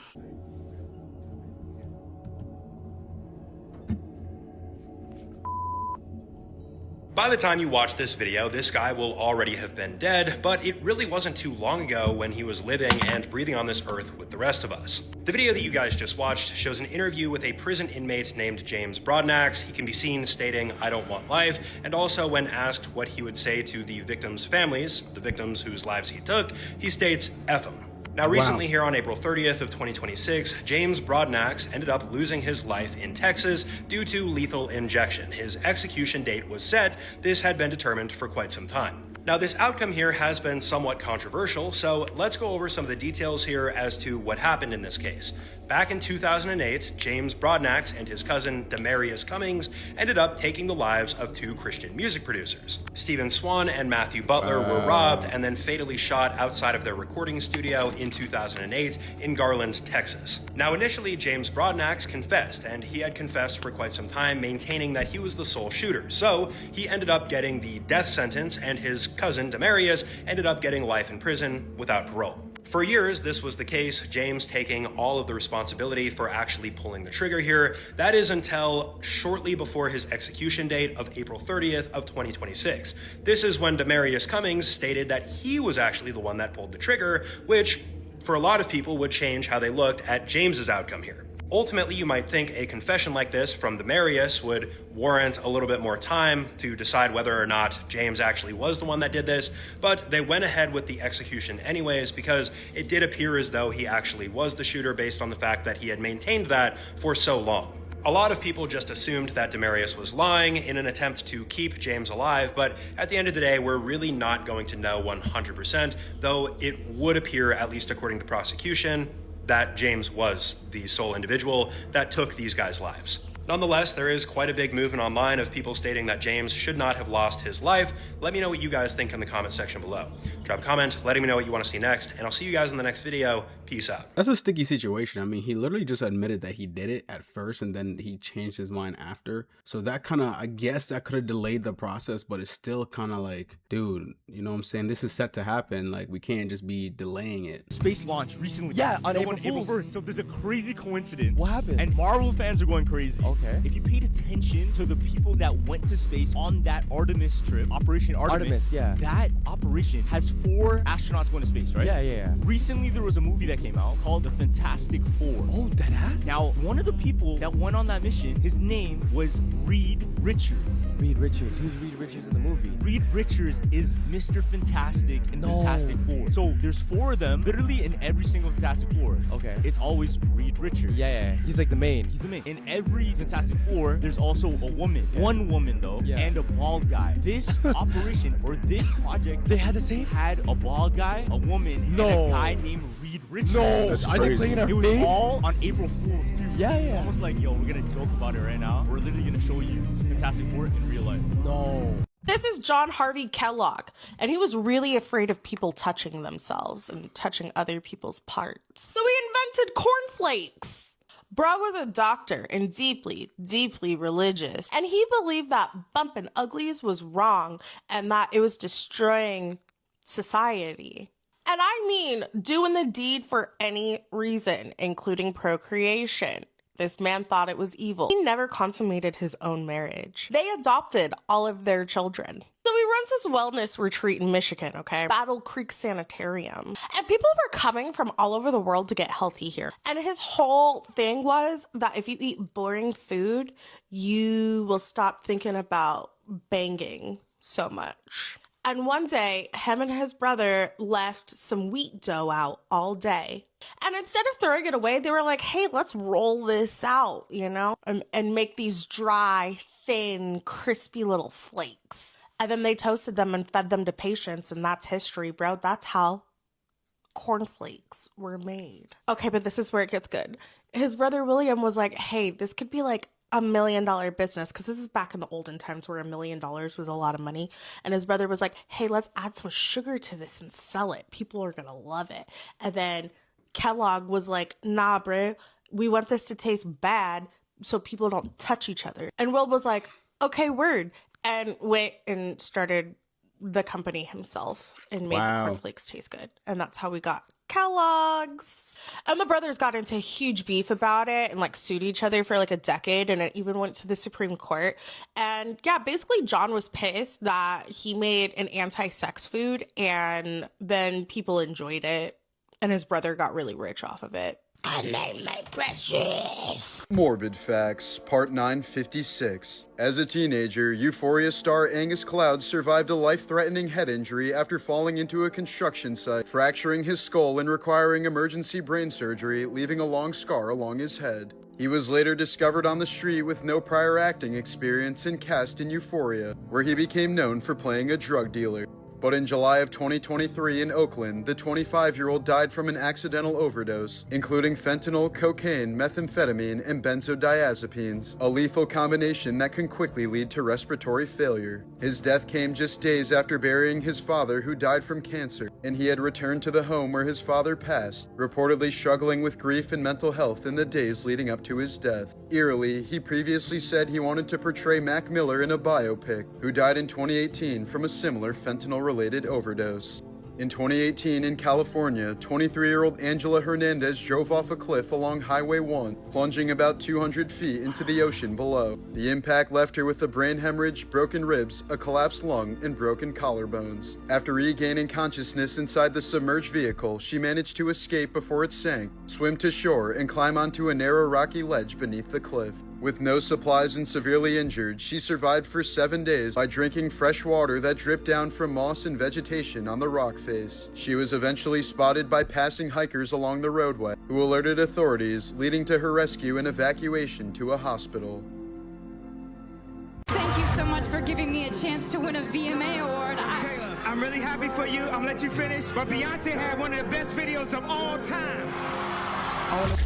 By the time you watch this video, this guy will already have been dead, but it really wasn't too long ago when he was living and breathing on this earth with the rest of us. The video that you guys just watched shows an interview with a prison inmate named James Broadnax. He can be seen stating, "I don't want life," and also when asked what he would say to the victims' families, the victims whose lives he took, he states, "F 'em." Now, recently here on April 30th of 2026, James Broadnax ended up losing his life in Texas due to lethal injection. His execution date was set. This had been determined for quite some time. Now, this outcome here has been somewhat controversial, so let's go over some of the details here as to what happened in this case. Back in 2008, James Broadnax and his cousin Demarius Cummings ended up taking the lives of two Christian music producers. Stephen Swan and Matthew Butler were robbed and then fatally shot outside of their recording studio in 2008 in Garland, Texas. Now, initially, James Broadnax confessed, and he had confessed for quite some time, maintaining that he was the sole shooter. So he ended up getting the death sentence, and his cousin Demarius ended up getting life in prison without parole. For years, this was the case, James taking all of the responsibility for actually pulling the trigger here. That is until shortly before his execution date of April 30th of 2026. This is when Demarius Cummings stated that he was actually the one that pulled the trigger, which for a lot of people would change how they looked at James's outcome here. Ultimately, you might think a confession like this from Demarius would warrant a little bit more time to decide whether or not James actually was the one that did this, but they went ahead with the execution anyways because it did appear as though he actually was the shooter based on the fact that he had maintained that for so long. A lot of people just assumed that Demarius was lying in an attempt to keep James alive, but at the end of the day, we're really not going to know 100%, though it would appear, at least according to prosecution, that James was the sole individual that took these guys' lives. Nonetheless, there is quite a big movement online of people stating that James should not have lost his life. Let me know what you guys think in the comment section below. Drop a comment, letting me know what you want to see next, and I'll see you guys in the next video. Peace out. That's a sticky situation. I mean, he literally just admitted that he did it at first and then he changed his mind after. So that kind of, I guess that could have delayed the process, but it's still kind of like, dude, you know what I'm saying? This is set to happen. Like, we can't just be delaying it. Space launch recently. Yeah, on April April 1st. So there's a crazy coincidence. What happened? And Marvel fans are going crazy. Okay. If you paid attention to the people that went to space on that Artemis trip, Operation Artemis, yeah. That operation has 4 astronauts going to space, right? Yeah. Recently, there was a movie that came out called The Fantastic Four. Oh, that has? Now, one of the people that went on that mission, his name was Reed Richards. Reed Richards. Who's Reed Richards in the movie? Reed Richards is Mr. Fantastic in Fantastic Four. So there's 4 of them, literally in every single Fantastic Four. Okay. It's always Reed Richards. Yeah. He's like the main. He's the main. In every Fantastic Four, there's also a woman. Yeah. One woman though, and a bald guy. This operation or this project, they had the same? Had a bald guy, a woman, and a guy named Reed Richards. No, Are they playing our It was face? all on April Fool's too. Yeah. It's almost like, yo, we're gonna joke about it right now. We're literally gonna show you Fantastic Four in real life. No. This is John Harvey Kellogg, and he was really afraid of people touching themselves and touching other people's parts. So he invented cornflakes. Bra was a doctor and deeply, deeply religious, and he believed that bumping uglies was wrong and that it was destroying society. And I mean doing the deed for any reason, including procreation. This man thought it was evil. He never consummated his own marriage. They adopted all of their children. So he runs this wellness retreat in Michigan, okay? Battle Creek Sanitarium. And people were coming from all over the world to get healthy here. And his whole thing was that if you eat boring food, you will stop thinking about banging so much. And one day, him and his brother left some wheat dough out all day. And instead of throwing it away, they were like, hey, let's roll this out, you know, and make these dry, thin, crispy little flakes. And then they toasted them and fed them to patients. And that's history, bro. That's how cornflakes were made. Okay, but this is where it gets good. His brother William was like, hey, this could be like $1 million business, because this is back in the olden times where $1 million was a lot of money. And his brother was like, hey, let's add some sugar to this and sell it. People are gonna love it. And then Kellogg was like, nah, bro, we want this to taste bad so people don't touch each other. And Will was like, okay, word, and went and started the company himself and made the cornflakes taste good. And that's how we got Kellogg's. And the brothers got into huge beef about it and like sued each other for like a decade, and it even went to the Supreme Court. And yeah, basically John was pissed that he made an anti-sex food and then people enjoyed it, and his brother got really rich off of it. I made my precious. Morbid Facts, Part 956. As a teenager, Euphoria star Angus Cloud survived a life-threatening head injury after falling into a construction site, fracturing his skull and requiring emergency brain surgery, leaving a long scar along his head. He was later discovered on the street with no prior acting experience and cast in Euphoria, where he became known for playing a drug dealer. But in July of 2023 in Oakland, the 25-year-old died from an accidental overdose, including fentanyl, cocaine, methamphetamine, and benzodiazepines, a lethal combination that can quickly lead to respiratory failure. His death came just days after burying his father, who died from cancer, and he had returned to the home where his father passed, reportedly struggling with grief and mental health in the days leading up to his death. Eerily, he previously said he wanted to portray Mac Miller in a biopic, who died in 2018 from a similar fentanyl-related overdose. In 2018 in California, 23-year-old Angela Hernandez drove off a cliff along Highway 1, plunging about 200 feet into the ocean below. The impact left her with a brain hemorrhage, broken ribs, a collapsed lung, and broken collarbones. After regaining consciousness inside the submerged vehicle, she managed to escape before it sank, swim to shore, and climb onto a narrow rocky ledge beneath the cliff. With no supplies and severely injured, she survived for 7 days by drinking fresh water that dripped down from moss and vegetation on the rock face. She was eventually spotted by passing hikers along the roadway, who alerted authorities, leading to her rescue and evacuation to a hospital. Thank you so much for giving me a chance to win a VMA award. Taylor, I'm really happy for you. I'm gonna let you finish. But Beyonce had one of the best videos of all time.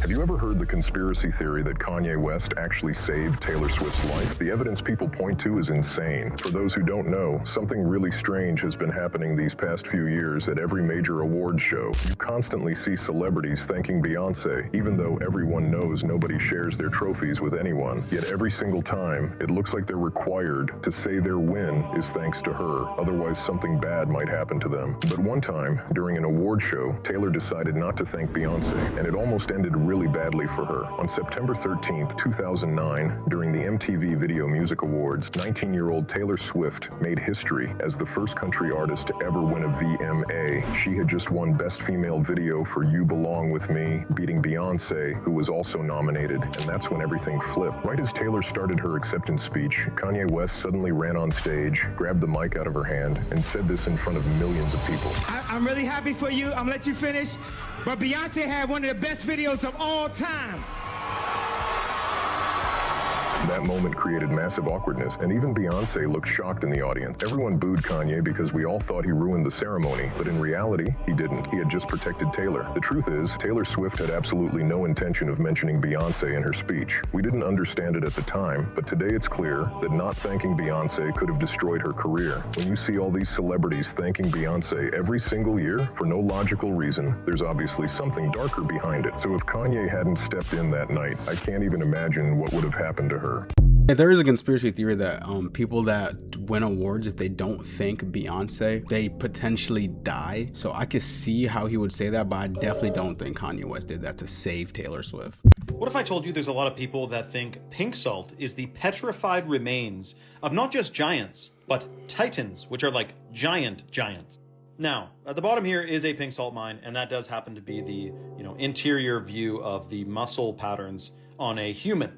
Have you ever heard the conspiracy theory that Kanye West actually saved Taylor Swift's life? The evidence people point to is insane. For those who don't know, something really strange has been happening these past few years at every major award show. You constantly see celebrities thanking Beyonce, even though everyone knows nobody shares their trophies with anyone. Yet every single time, it looks like they're required to say their win is thanks to her, otherwise something bad might happen to them. But one time, during an award show, Taylor decided not to thank Beyonce, and it almost ended really badly for her. On September 13th, 2009, during the MTV Video Music Awards, 19-year-old Taylor Swift made history as the first country artist to ever win a VMA. She had just won Best Female Video for You Belong With Me, beating Beyonce, who was also nominated, and that's when everything flipped. Right as Taylor started her acceptance speech, Kanye West suddenly ran on stage, grabbed the mic out of her hand, and said this in front of millions of people. I'm really happy for you. I'm gonna let you finish. But Beyonce had one of the best videos of all time. That moment created massive awkwardness, and even Beyonce looked shocked in the audience. Everyone booed Kanye because we all thought he ruined the ceremony, but in reality, he didn't. He had just protected Taylor. The truth is, Taylor Swift had absolutely no intention of mentioning Beyonce in her speech. We didn't understand it at the time, but today it's clear that not thanking Beyonce could have destroyed her career. When you see all these celebrities thanking Beyonce every single year for no logical reason, there's obviously something darker behind it. So if Kanye hadn't stepped in that night, I can't even imagine what would have happened to her. Yeah, there is a conspiracy theory that people that win awards, if they don't thank Beyonce, they potentially die. So I could see how he would say that, but I definitely don't think Kanye West did that to save Taylor Swift. What if I told you there's a lot of people that think pink salt is the petrified remains of not just giants, but titans, which are like giants. Now, at the bottom here is a pink salt mine, and that does happen to be the, interior view of the muscle patterns on a human.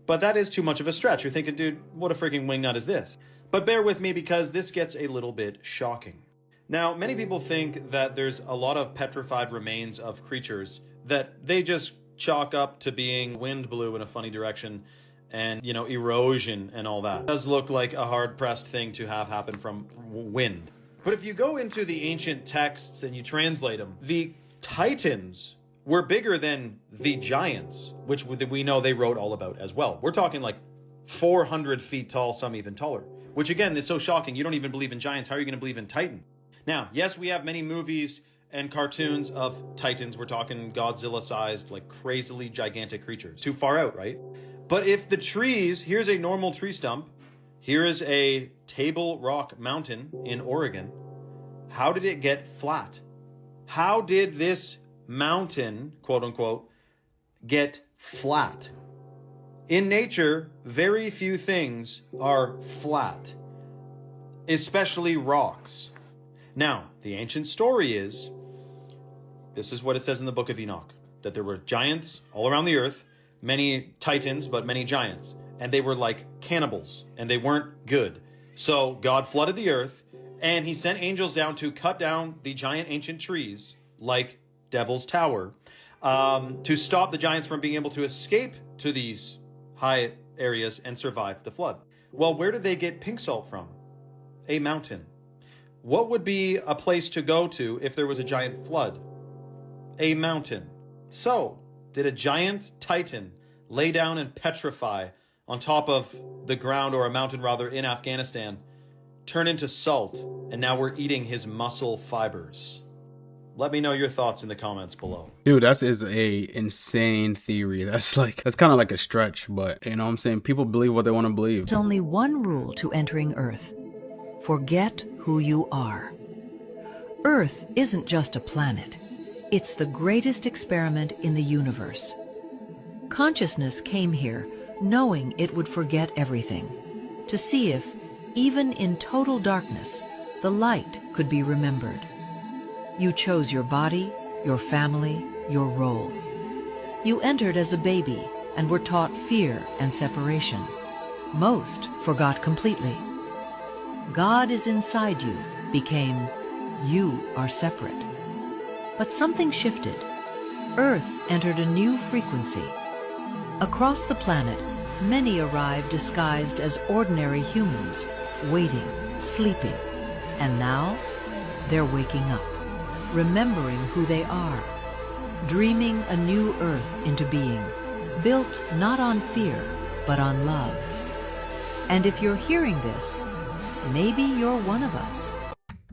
But that is too much of a stretch. You're thinking, dude, what a freaking wingnut is this? But bear with me because this gets a little bit shocking. Now, many people think that there's a lot of petrified remains of creatures that they just chalk up to being wind blew in a funny direction and, erosion and all that. It does look like a hard-pressed thing to have happen from wind. But if you go into the ancient texts and you translate them, the Titans were bigger than the giants, which we know they wrote all about as well. We're talking like 400 feet tall, some even taller, which again is so shocking. You don't even believe in giants. How are you going to believe in Titan? Now, yes, we have many movies and cartoons of Titans. We're talking Godzilla-sized, like crazily gigantic creatures. Too far out, right? But if the trees, here's a normal tree stump, here is a Table Rock Mountain in Oregon. How did it get flat? How did this mountain, quote unquote, get flat? In nature, very few things are flat, especially rocks. Now, the ancient story is, this is what it says in the book of Enoch, that there were giants all around the earth, many titans, but many giants, and they were like cannibals, and they weren't good. So God flooded the earth, and he sent angels down to cut down the giant ancient trees, like Devil's Tower, to stop the giants from being able to escape to these high areas and survive the flood. Well, where did they get pink salt from? A mountain. What would be a place to go to if there was a giant flood? A mountain. So, did a giant titan lay down and petrify on top of the ground, or a mountain rather, in Afghanistan, turn into salt, and now we're eating his muscle fibers? Let me know your thoughts in the comments below. Dude, that is a insane theory. That's kind of like a stretch, but you know what I'm saying? People believe what they want to believe. There's only one rule to entering Earth. Forget who you are. Earth isn't just a planet. It's the greatest experiment in the universe. Consciousness came here knowing it would forget everything, to see if, even in total darkness, the light could be remembered. You chose your body, your family, your role. You entered as a baby and were taught fear and separation. Most forgot completely. God is inside you became, you are separate. But something shifted. Earth entered a new frequency. Across the planet, many arrived disguised as ordinary humans, waiting, sleeping. And now, they're waking up, remembering who they are, dreaming a new Earth into being, built not on fear, but on love. And if you're hearing this, maybe you're one of us.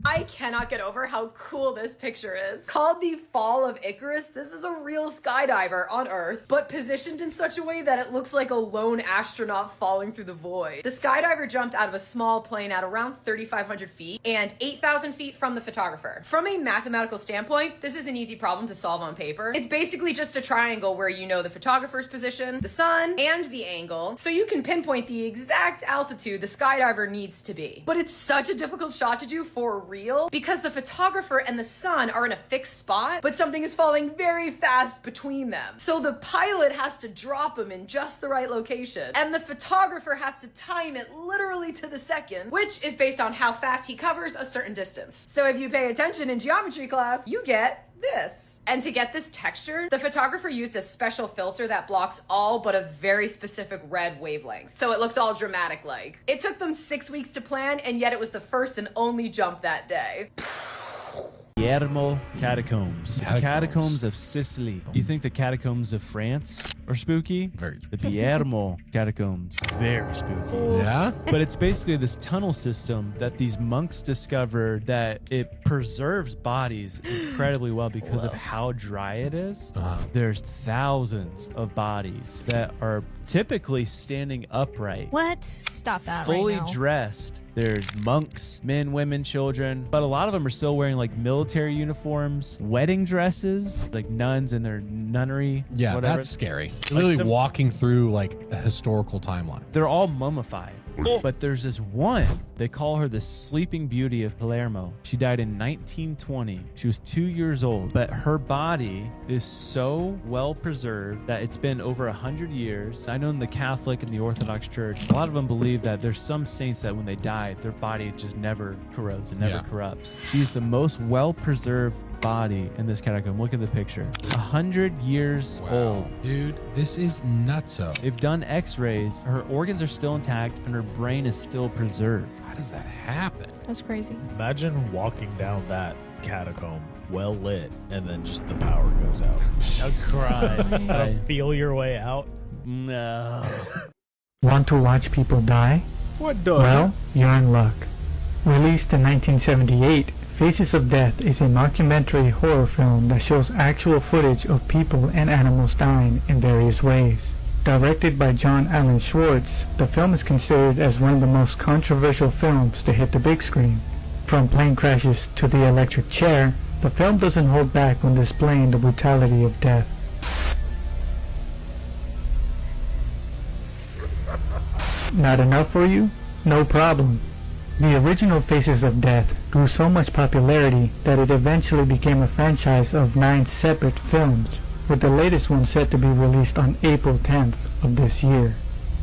I cannot get over how cool this picture is. Called the Fall of Icarus, this is a real skydiver on Earth, but positioned in such a way that it looks like a lone astronaut falling through the void. The skydiver jumped out of a small plane at around 3,500 feet and 8,000 feet from the photographer. From a mathematical standpoint, this is an easy problem to solve on paper. It's basically just a triangle where you know the photographer's position, the sun, and the angle, so you can pinpoint the exact altitude the skydiver needs to be. But it's such a difficult shot to do for real because the photographer and the sun are in a fixed spot, but something is falling very fast between them. So the pilot has to drop them in just the right location, and the photographer has to time it literally to the second, which is based on how fast he covers a certain distance. So if you pay attention in geometry class, you get this. And to get this texture, the photographer used a special filter that blocks all but a very specific red wavelength. So it looks all dramatic like. It took them 6 weeks to plan, and yet it was the first and only jump that day. Palermo catacombs. The catacombs of Sicily. You think the catacombs of France are spooky? Very spooky. The Palermo catacombs. Very spooky. Yeah? But it's basically this tunnel system that these monks discovered that it preserves bodies incredibly well because of how dry it is. There's thousands of bodies that are typically standing upright. What? Stop that Fully right now. dressed. There's monks, men, women, children, but a lot of them are still wearing like military uniforms, wedding dresses, like nuns in their nunnery. Yeah, whatever. that's scary. Like Literally walking through like a historical timeline. They're all mummified. But there's this one, they call her the Sleeping Beauty of Palermo. She died in 1920. She was 2 years old, but her body is so well preserved that it's been over 100 years. I know in the Catholic and the Orthodox Church, a lot of them believe that there's some saints that when they die, their body just never corrodes and never corrupts. She's the most well preserved body in this catacomb. Look at the picture. 100 years old. Dude, this is nutso. They've done x-rays. Her organs are still intact and her brain is still preserved. How does that happen? That's crazy. Imagine walking down that catacomb well lit and then just the power goes out. I'll cry. I'll feel your way out. No. Want to watch people die? What the? Well, you're in luck. Released in 1978, Faces of Death is a mockumentary horror film that shows actual footage of people and animals dying in various ways. Directed by John Allen Schwartz, the film is considered as one of the most controversial films to hit the big screen. From plane crashes to the electric chair, the film doesn't hold back when displaying the brutality of death. Not enough for you? No problem. The original Faces of Death grew so much popularity that it eventually became a franchise of 9 separate films, with the latest one set to be released on April 10th of this year.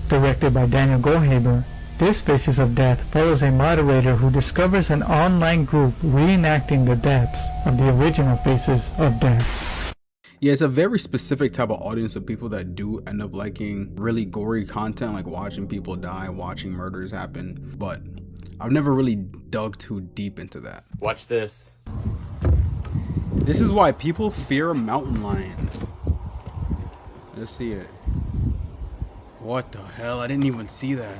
Directed by Daniel Goldhaber, this Faces of Death follows a moderator who discovers an online group reenacting the deaths of the original Faces of Death. Yeah, it's a very specific type of audience of people that do end up liking really gory content, like watching people die, watching murders happen. But I've never really dug too deep into that. Watch this. This is why people fear mountain lions. Let's see it. What the hell? I didn't even see that.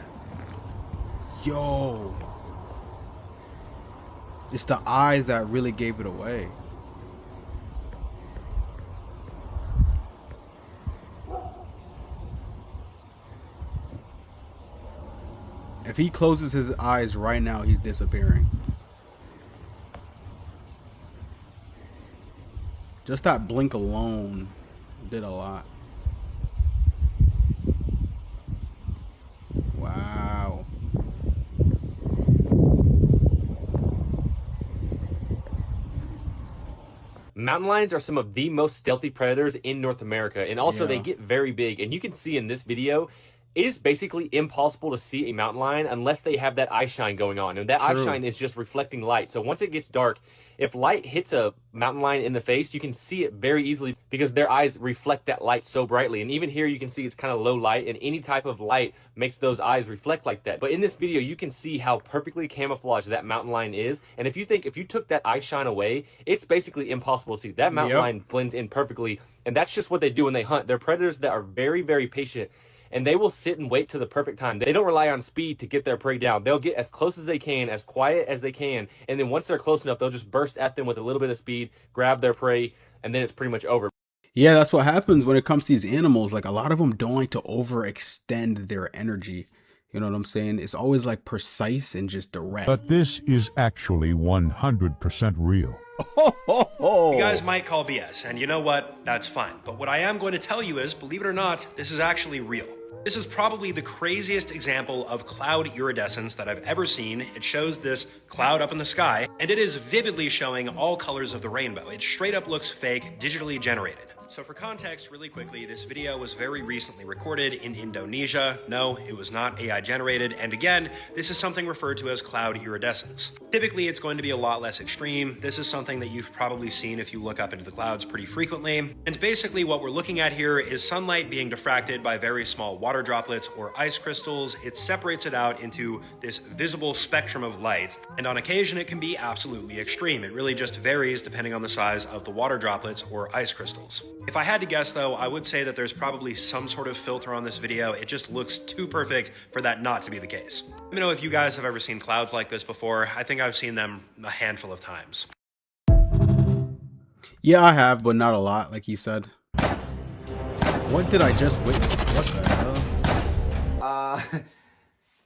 Yo. It's the eyes that really gave it away. If he closes his eyes right now, he's disappearing. Just that blink alone did a lot. Wow. Mountain lions are some of the most stealthy predators in North America, and also they get very big. And you can see in this video, it is basically impossible to see a mountain lion unless they have that eye shine going on. And that eye shine is just reflecting light. So once it gets dark, if light hits a mountain lion in the face, you can see it very easily because their eyes reflect that light so brightly. And even here, you can see it's kind of low light, and any type of light makes those eyes reflect like that. But in this video, you can see how perfectly camouflaged that mountain lion is. And if you took that eye shine away, it's basically impossible to see. That mountain lion blends in perfectly. And that's just what they do when they hunt. They're predators that are very, very patient. And they will sit and wait to the perfect time. They don't rely on speed to get their prey down. They'll get as close as they can, as quiet as they can, and then once they're close enough, they'll just burst at them with a little bit of speed, grab their prey, and then it's pretty much over. Yeah, that's what happens when it comes to these animals. Like, a lot of them don't like to overextend their energy. You know what I'm saying? It's always like precise and just direct. But this is actually 100% real. You guys might call BS, and you know what? That's fine. But what I am going to tell you is, believe it or not, this is actually real. This is probably the craziest example of cloud iridescence that I've ever seen. It shows this cloud up in the sky, and it is vividly showing all colors of the rainbow. It straight up looks fake, digitally generated. So for context, really quickly, this video was very recently recorded in Indonesia. No, it was not AI generated. And again, this is something referred to as cloud iridescence. Typically, it's going to be a lot less extreme. This is something that you've probably seen if you look up into the clouds pretty frequently. And basically what we're looking at here is sunlight being diffracted by very small water droplets or ice crystals. It separates it out into this visible spectrum of light. And on occasion, it can be absolutely extreme. It really just varies depending on the size of the water droplets or ice crystals. If I had to guess though, I would say that there's probably some sort of filter on this video. It just looks too perfect for that not to be the case. Let me know if you guys have ever seen clouds like this before. I think I've seen them a handful of times. Yeah, I have, but not a lot, like he said. What did I just witness? What the hell?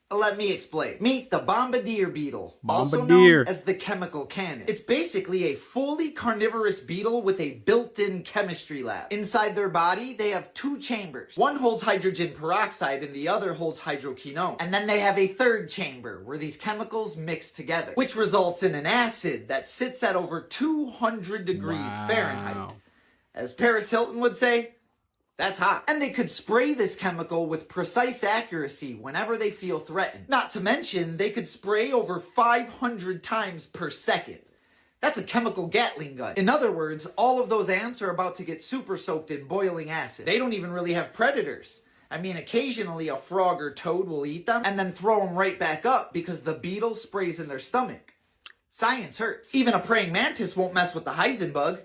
Let me explain. Meet the bombardier beetle, also Bombardier. known as the chemical cannon. It's basically a fully carnivorous beetle with a built-in chemistry lab. Inside their body, they have two chambers. One holds hydrogen peroxide and the other holds hydroquinone. And then they have a third chamber where these chemicals mix together, which results in an acid that sits at over 200 degrees Fahrenheit. As Paris Hilton would say, that's hot. And they could spray this chemical with precise accuracy whenever they feel threatened. Not to mention, they could spray over 500 times per second. That's a chemical Gatling gun. In other words, all of those ants are about to get super soaked in boiling acid. They don't even really have predators. I mean, occasionally a frog or toad will eat them and then throw them right back up because the beetle sprays in their stomach. Science hurts. Even a praying mantis won't mess with the Heisenbug.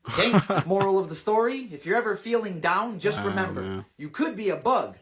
Gangsta. Moral of the story, if you're ever feeling down, just remember, you could be a bug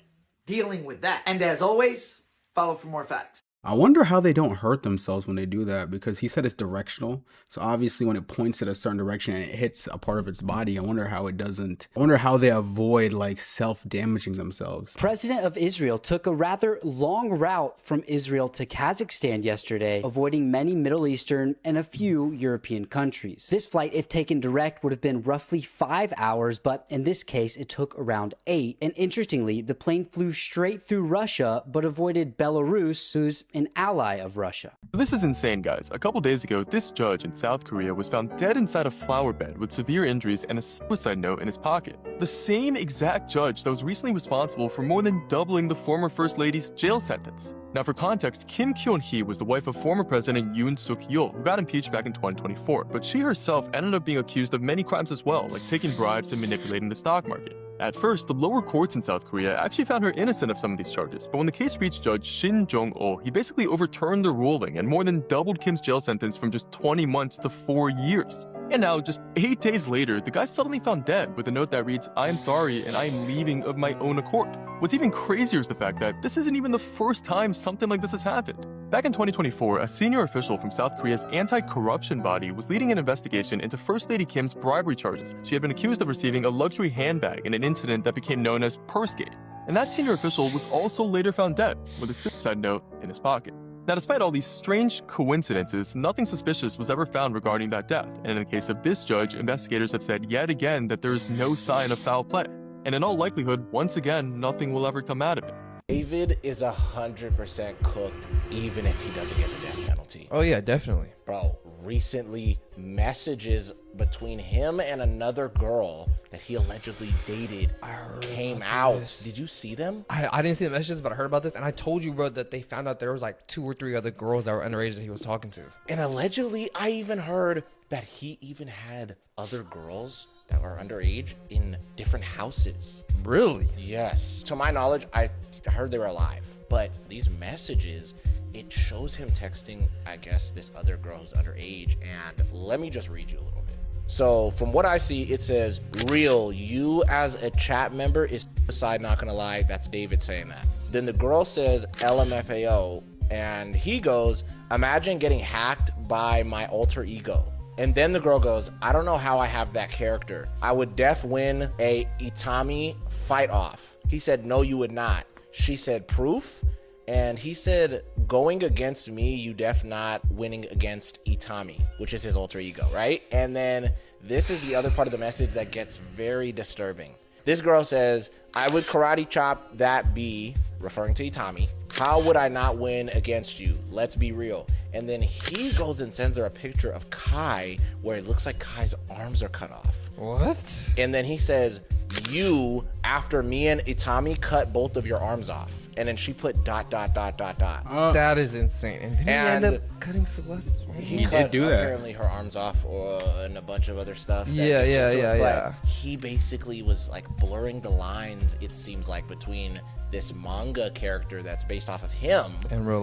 dealing with that. And as always, follow for more facts. I wonder how they don't hurt themselves when they do that, because he said it's directional. So obviously when it points at a certain direction and it hits a part of its body, I wonder how it doesn't. I wonder how they avoid like self-damaging themselves. President of Israel took a rather long route from Israel to Kazakhstan yesterday, avoiding many Middle Eastern and a few European countries. This flight, if taken direct, would have been roughly 5 hours, but in this case, it took around 8. And interestingly, the plane flew straight through Russia, but avoided Belarus, who's an ally of Russia. This is insane, guys. A couple days ago, this judge in South Korea was found dead inside a flower bed with severe injuries and a suicide note in his pocket. The same exact judge that was recently responsible for more than doubling the former First Lady's jail sentence. Now, for context, Kim Kyun-hee was the wife of former President Yoon Suk-yeol, who got impeached back in 2024, but she herself ended up being accused of many crimes as well, like taking bribes and manipulating the stock market. At first, the lower courts in South Korea actually found her innocent of some of these charges, but when the case reached Judge Shin Jong-oh, he basically overturned the ruling and more than doubled Kim's jail sentence from just 20 months to 4 years. And now, just 8 days later, the guy's suddenly found dead with a note that reads, "I am sorry and I am leaving of my own accord." What's even crazier is the fact that this isn't even the first time something like this has happened. Back in 2024, a senior official from South Korea's anti-corruption body was leading an investigation into First Lady Kim's bribery charges. She had been accused of receiving a luxury handbag in an incident that became known as Pursegate. And that senior official was also later found dead with a suicide note in his pocket. Now, despite all these strange coincidences, nothing suspicious was ever found regarding that death. And in the case of this judge, investigators have said yet again that there is no sign of foul play. And in all likelihood, once again, nothing will ever come out of it. David is 100% cooked, even if he doesn't get the death penalty. Oh yeah, definitely. Bro, recently messages between him and another girl that he allegedly dated came out. Did you see them? I didn't see the messages, but I heard about this, and I told you, bro, that they found out there was like 2 or 3 other girls that were underage that he was talking to. And allegedly, I even heard that he even had other girls that were underage in different houses. Really? Yes. To my knowledge, I heard they were alive. But these messages, it shows him texting, I guess, this other girl who's underage. And let me just read you a little bit. So from what I see, it says, "Real, you as a chat member is suicide, not gonna lie." That's David saying that. Then the girl says, "LMFAO." And he goes, "Imagine getting hacked by my alter ego." And then the girl goes, "I don't know how I have that character. I would def win a Itami fight off." He said, "No, you would not." She said, "Proof?" And he said, "Going against me, you def not winning against Itami," which is his alter ego, right? And then this is the other part of the message that gets very disturbing. This girl says, "I would karate chop that B," referring to Itami. "How would I not win against you? Let's be real." And then he goes and sends her a picture of Kai where it looks like Kai's arms are cut off. What? And then he says, "You, after me and Itami, cut both of your arms off." And then she put ... That is insane. And did he end up cutting Celeste? He did do that. Apparently her arms off and a bunch of other stuff. Yeah. He basically was like blurring the lines, it seems like, between this manga character that's based off of him in real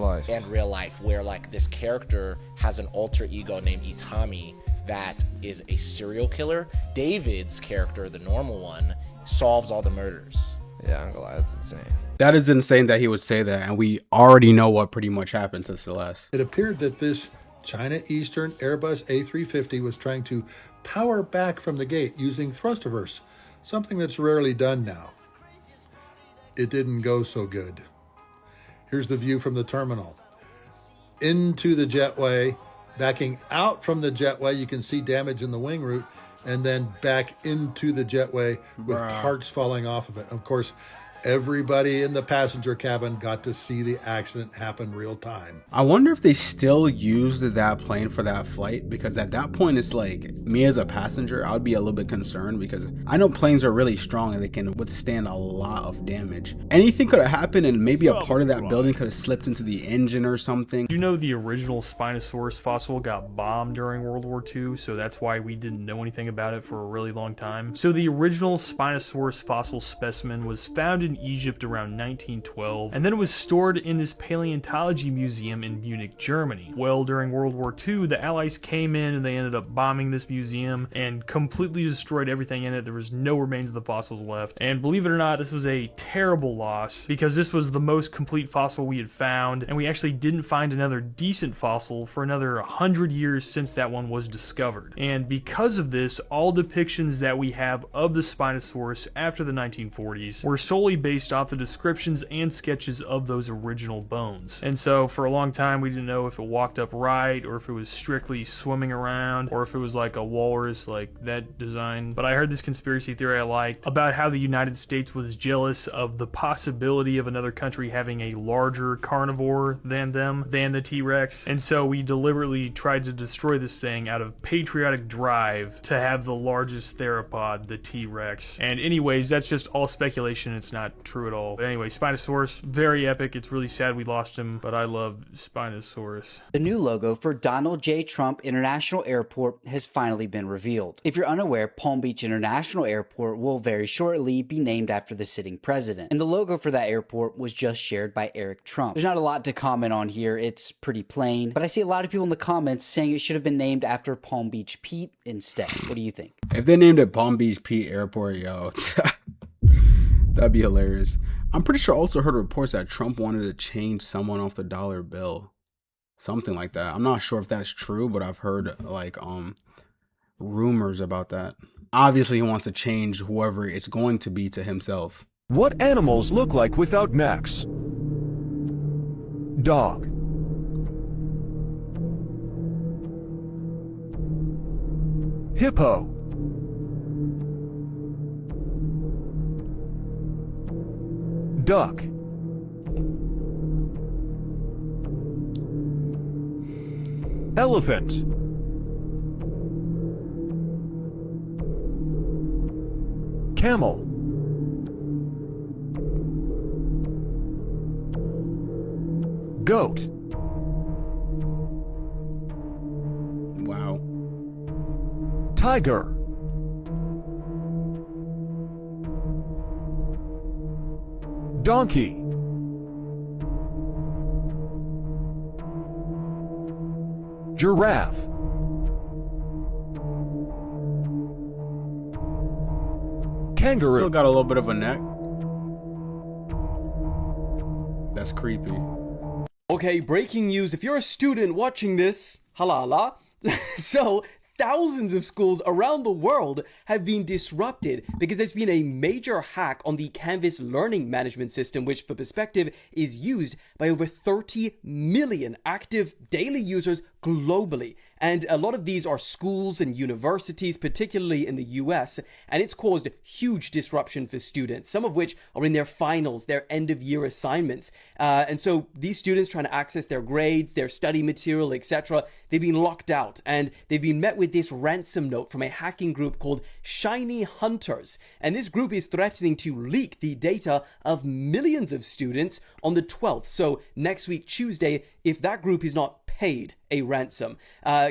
life where like this character has an alter ego named Itami that is a serial killer. David's character, the normal one, solves all the murders. Yeah, I'm gonna lie, that's insane. That is insane that he would say that, and we already know what pretty much happened to Celeste. It appeared that this China Eastern Airbus A350 was trying to power back from the gate using thrust reverse, something that's rarely done now. It didn't go so good. Here's the view from the terminal. Into the jetway, backing out from the jetway, you can see damage in the wing root, and then back into the jetway with parts falling off of it. Of course, everybody in the passenger cabin got to see the accident happen real time. I wonder if they still used that plane for that flight, because at that point it's like, me as a passenger, I would be a little bit concerned because I know planes are really strong and they can withstand a lot of damage. Anything could have happened, and maybe a part of that building could have slipped into the engine or something. You know, the original Spinosaurus fossil got bombed during World War II, so that's why we didn't know anything about it for a really long time. So the original Spinosaurus fossil specimen was found in Egypt around 1912, and then it was stored in this paleontology museum in Munich, Germany. Well, during World War II, the Allies came in and they ended up bombing this museum and completely destroyed everything in it. There was no remains of the fossils left. And believe it or not, this was a terrible loss because this was the most complete fossil we had found, and we actually didn't find another decent fossil for another 100 years since that one was discovered. And because of this, all depictions that we have of the Spinosaurus after the 1940s were solely based off the descriptions and sketches of those original bones. And so for a long time we didn't know if it walked upright or if it was strictly swimming around or if it was like a walrus, like that design. But I heard this conspiracy theory I liked about how the United States was jealous of the possibility of another country having a larger carnivore than them, than the T-Rex. And so we deliberately tried to destroy this thing out of patriotic drive to have the largest theropod, the T-Rex. And anyways, that's just all speculation. It's not not true at all. But anyway, Spinosaurus, very epic. It's really sad we lost him, but I love Spinosaurus. The new logo for Donald J. Trump International Airport has finally been revealed. If you're unaware, Palm Beach International Airport will very shortly be named after the sitting president. And the logo for that airport was just shared by Eric Trump. There's not a lot to comment on here. It's pretty plain, but I see a lot of people in the comments saying it should have been named after Palm Beach Pete instead. What do you think? If they named it Palm Beach Pete Airport, yo, that'd be hilarious. I'm pretty sure I also heard reports that Trump wanted to change someone off the dollar bill. Something like that. I'm not sure if that's true, but I've heard like rumors about that. Obviously, he wants to change whoever it's going to be to himself. What animals look like without necks? Dog. Hippo. Duck. Elephant. Camel. Goat. Wow. Tiger. Donkey. Giraffe. Kangaroo. Still got a little bit of a neck. That's creepy. Okay, breaking news. If you're a student watching this, halala. So, thousands of schools around the world have been disrupted because there's been a major hack on the Canvas learning management system, which for perspective is used by over 30 million active daily users globally. And a lot of these are schools and universities, particularly in the US, and it's caused huge disruption for students, some of which are in their finals, their end of year assignments. And so these students trying to access their grades, their study material, etc., they've been locked out and they've been met with this ransom note from a hacking group called Shiny Hunters. And this group is threatening to leak the data of millions of students on the 12th. So next week, Tuesday, if that group is not paid a ransom.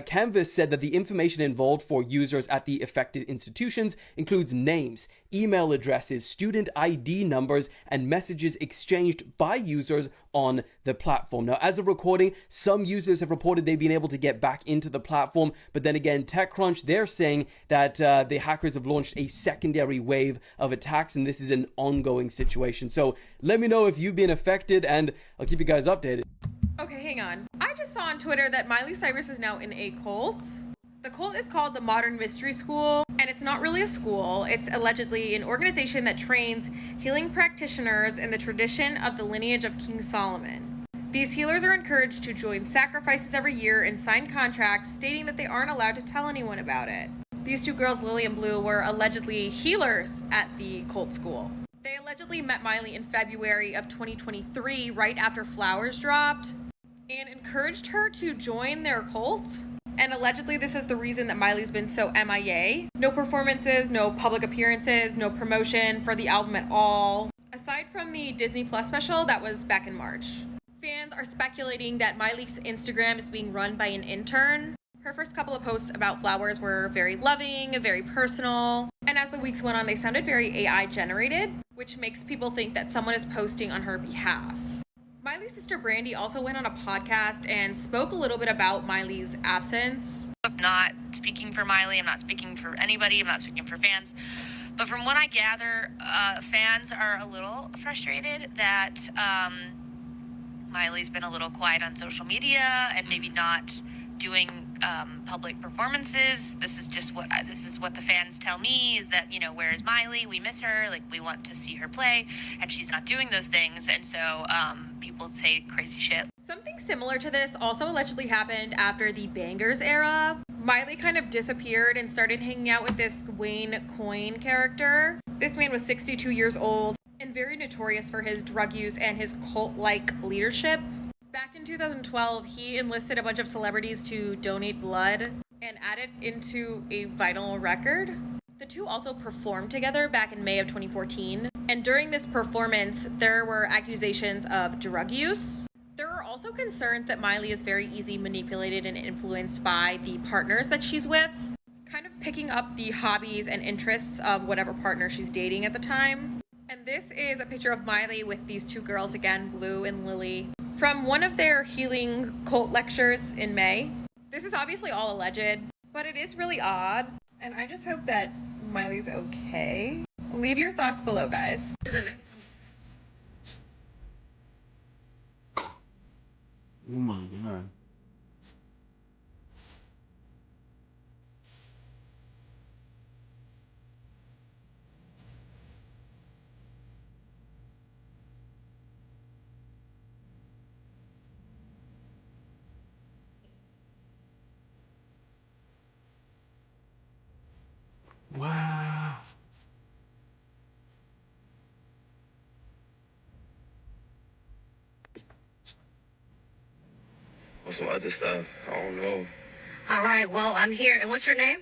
Canvas said that the information involved for users at the affected institutions includes names, email addresses, student ID numbers, and messages exchanged by users on the platform. Now, as of recording, some users have reported they've been able to get back into the platform, but then again, TechCrunch, they're saying that the hackers have launched a secondary wave of attacks, and this is an ongoing situation. So let me know if you've been affected, and I'll keep you guys updated. Okay, hang on. I just saw on Twitter that Miley Cyrus is now in a cult. The cult is called the Modern Mystery School, and it's not really a school. It's allegedly an organization that trains healing practitioners in the tradition of the lineage of King Solomon. These healers are encouraged to join sacrifices every year and sign contracts stating that they aren't allowed to tell anyone about it. These two girls, Lily and Blue, were allegedly healers at the cult school. They allegedly met Miley in February of 2023, right after Flowers dropped, and encouraged her to join their cult. And allegedly this is the reason that Miley's been so MIA. No performances, no public appearances, no promotion for the album at all. Aside from the Disney Plus special that was back in March. Fans are speculating that Miley's Instagram is being run by an intern. Her first couple of posts about Flowers were very loving, very personal. And as the weeks went on, they sounded very AI generated, which makes people think that someone is posting on her behalf. Miley's sister Brandy also went on a podcast and spoke a little bit about Miley's absence. I'm not speaking for Miley, I'm not speaking for anybody, I'm not speaking for fans. But from what I gather, fans are a little frustrated that Miley's been a little quiet on social media and maybe not doing public performances. This is what the fans tell me, is that, you know, where's Miley? We miss her. Like, we want to see her play, and she's not doing those things. And so people say crazy shit. Something similar to this also allegedly happened after the Bangers era. Miley kind of disappeared and started hanging out with this Wayne Coyne character. This man was 62 years old and very notorious for his drug use and his cult-like leadership. Back in 2012, he enlisted a bunch of celebrities to donate blood and add it into a vinyl record. The two also performed together back in May of 2014, and during this performance, there were accusations of drug use. There are also concerns that Miley is very easily manipulated and influenced by the partners that she's with, kind of picking up the hobbies and interests of whatever partner she's dating at the time. And this is a picture of Miley with these two girls again, Blue and Lily, from one of their healing cult lectures in May. This is obviously all alleged, but it is really odd. And I just hope that Miley's okay. Leave your thoughts below, guys. Oh my god. Wow. What's some other stuff? I don't know. All right, well, I'm here. And what's your name?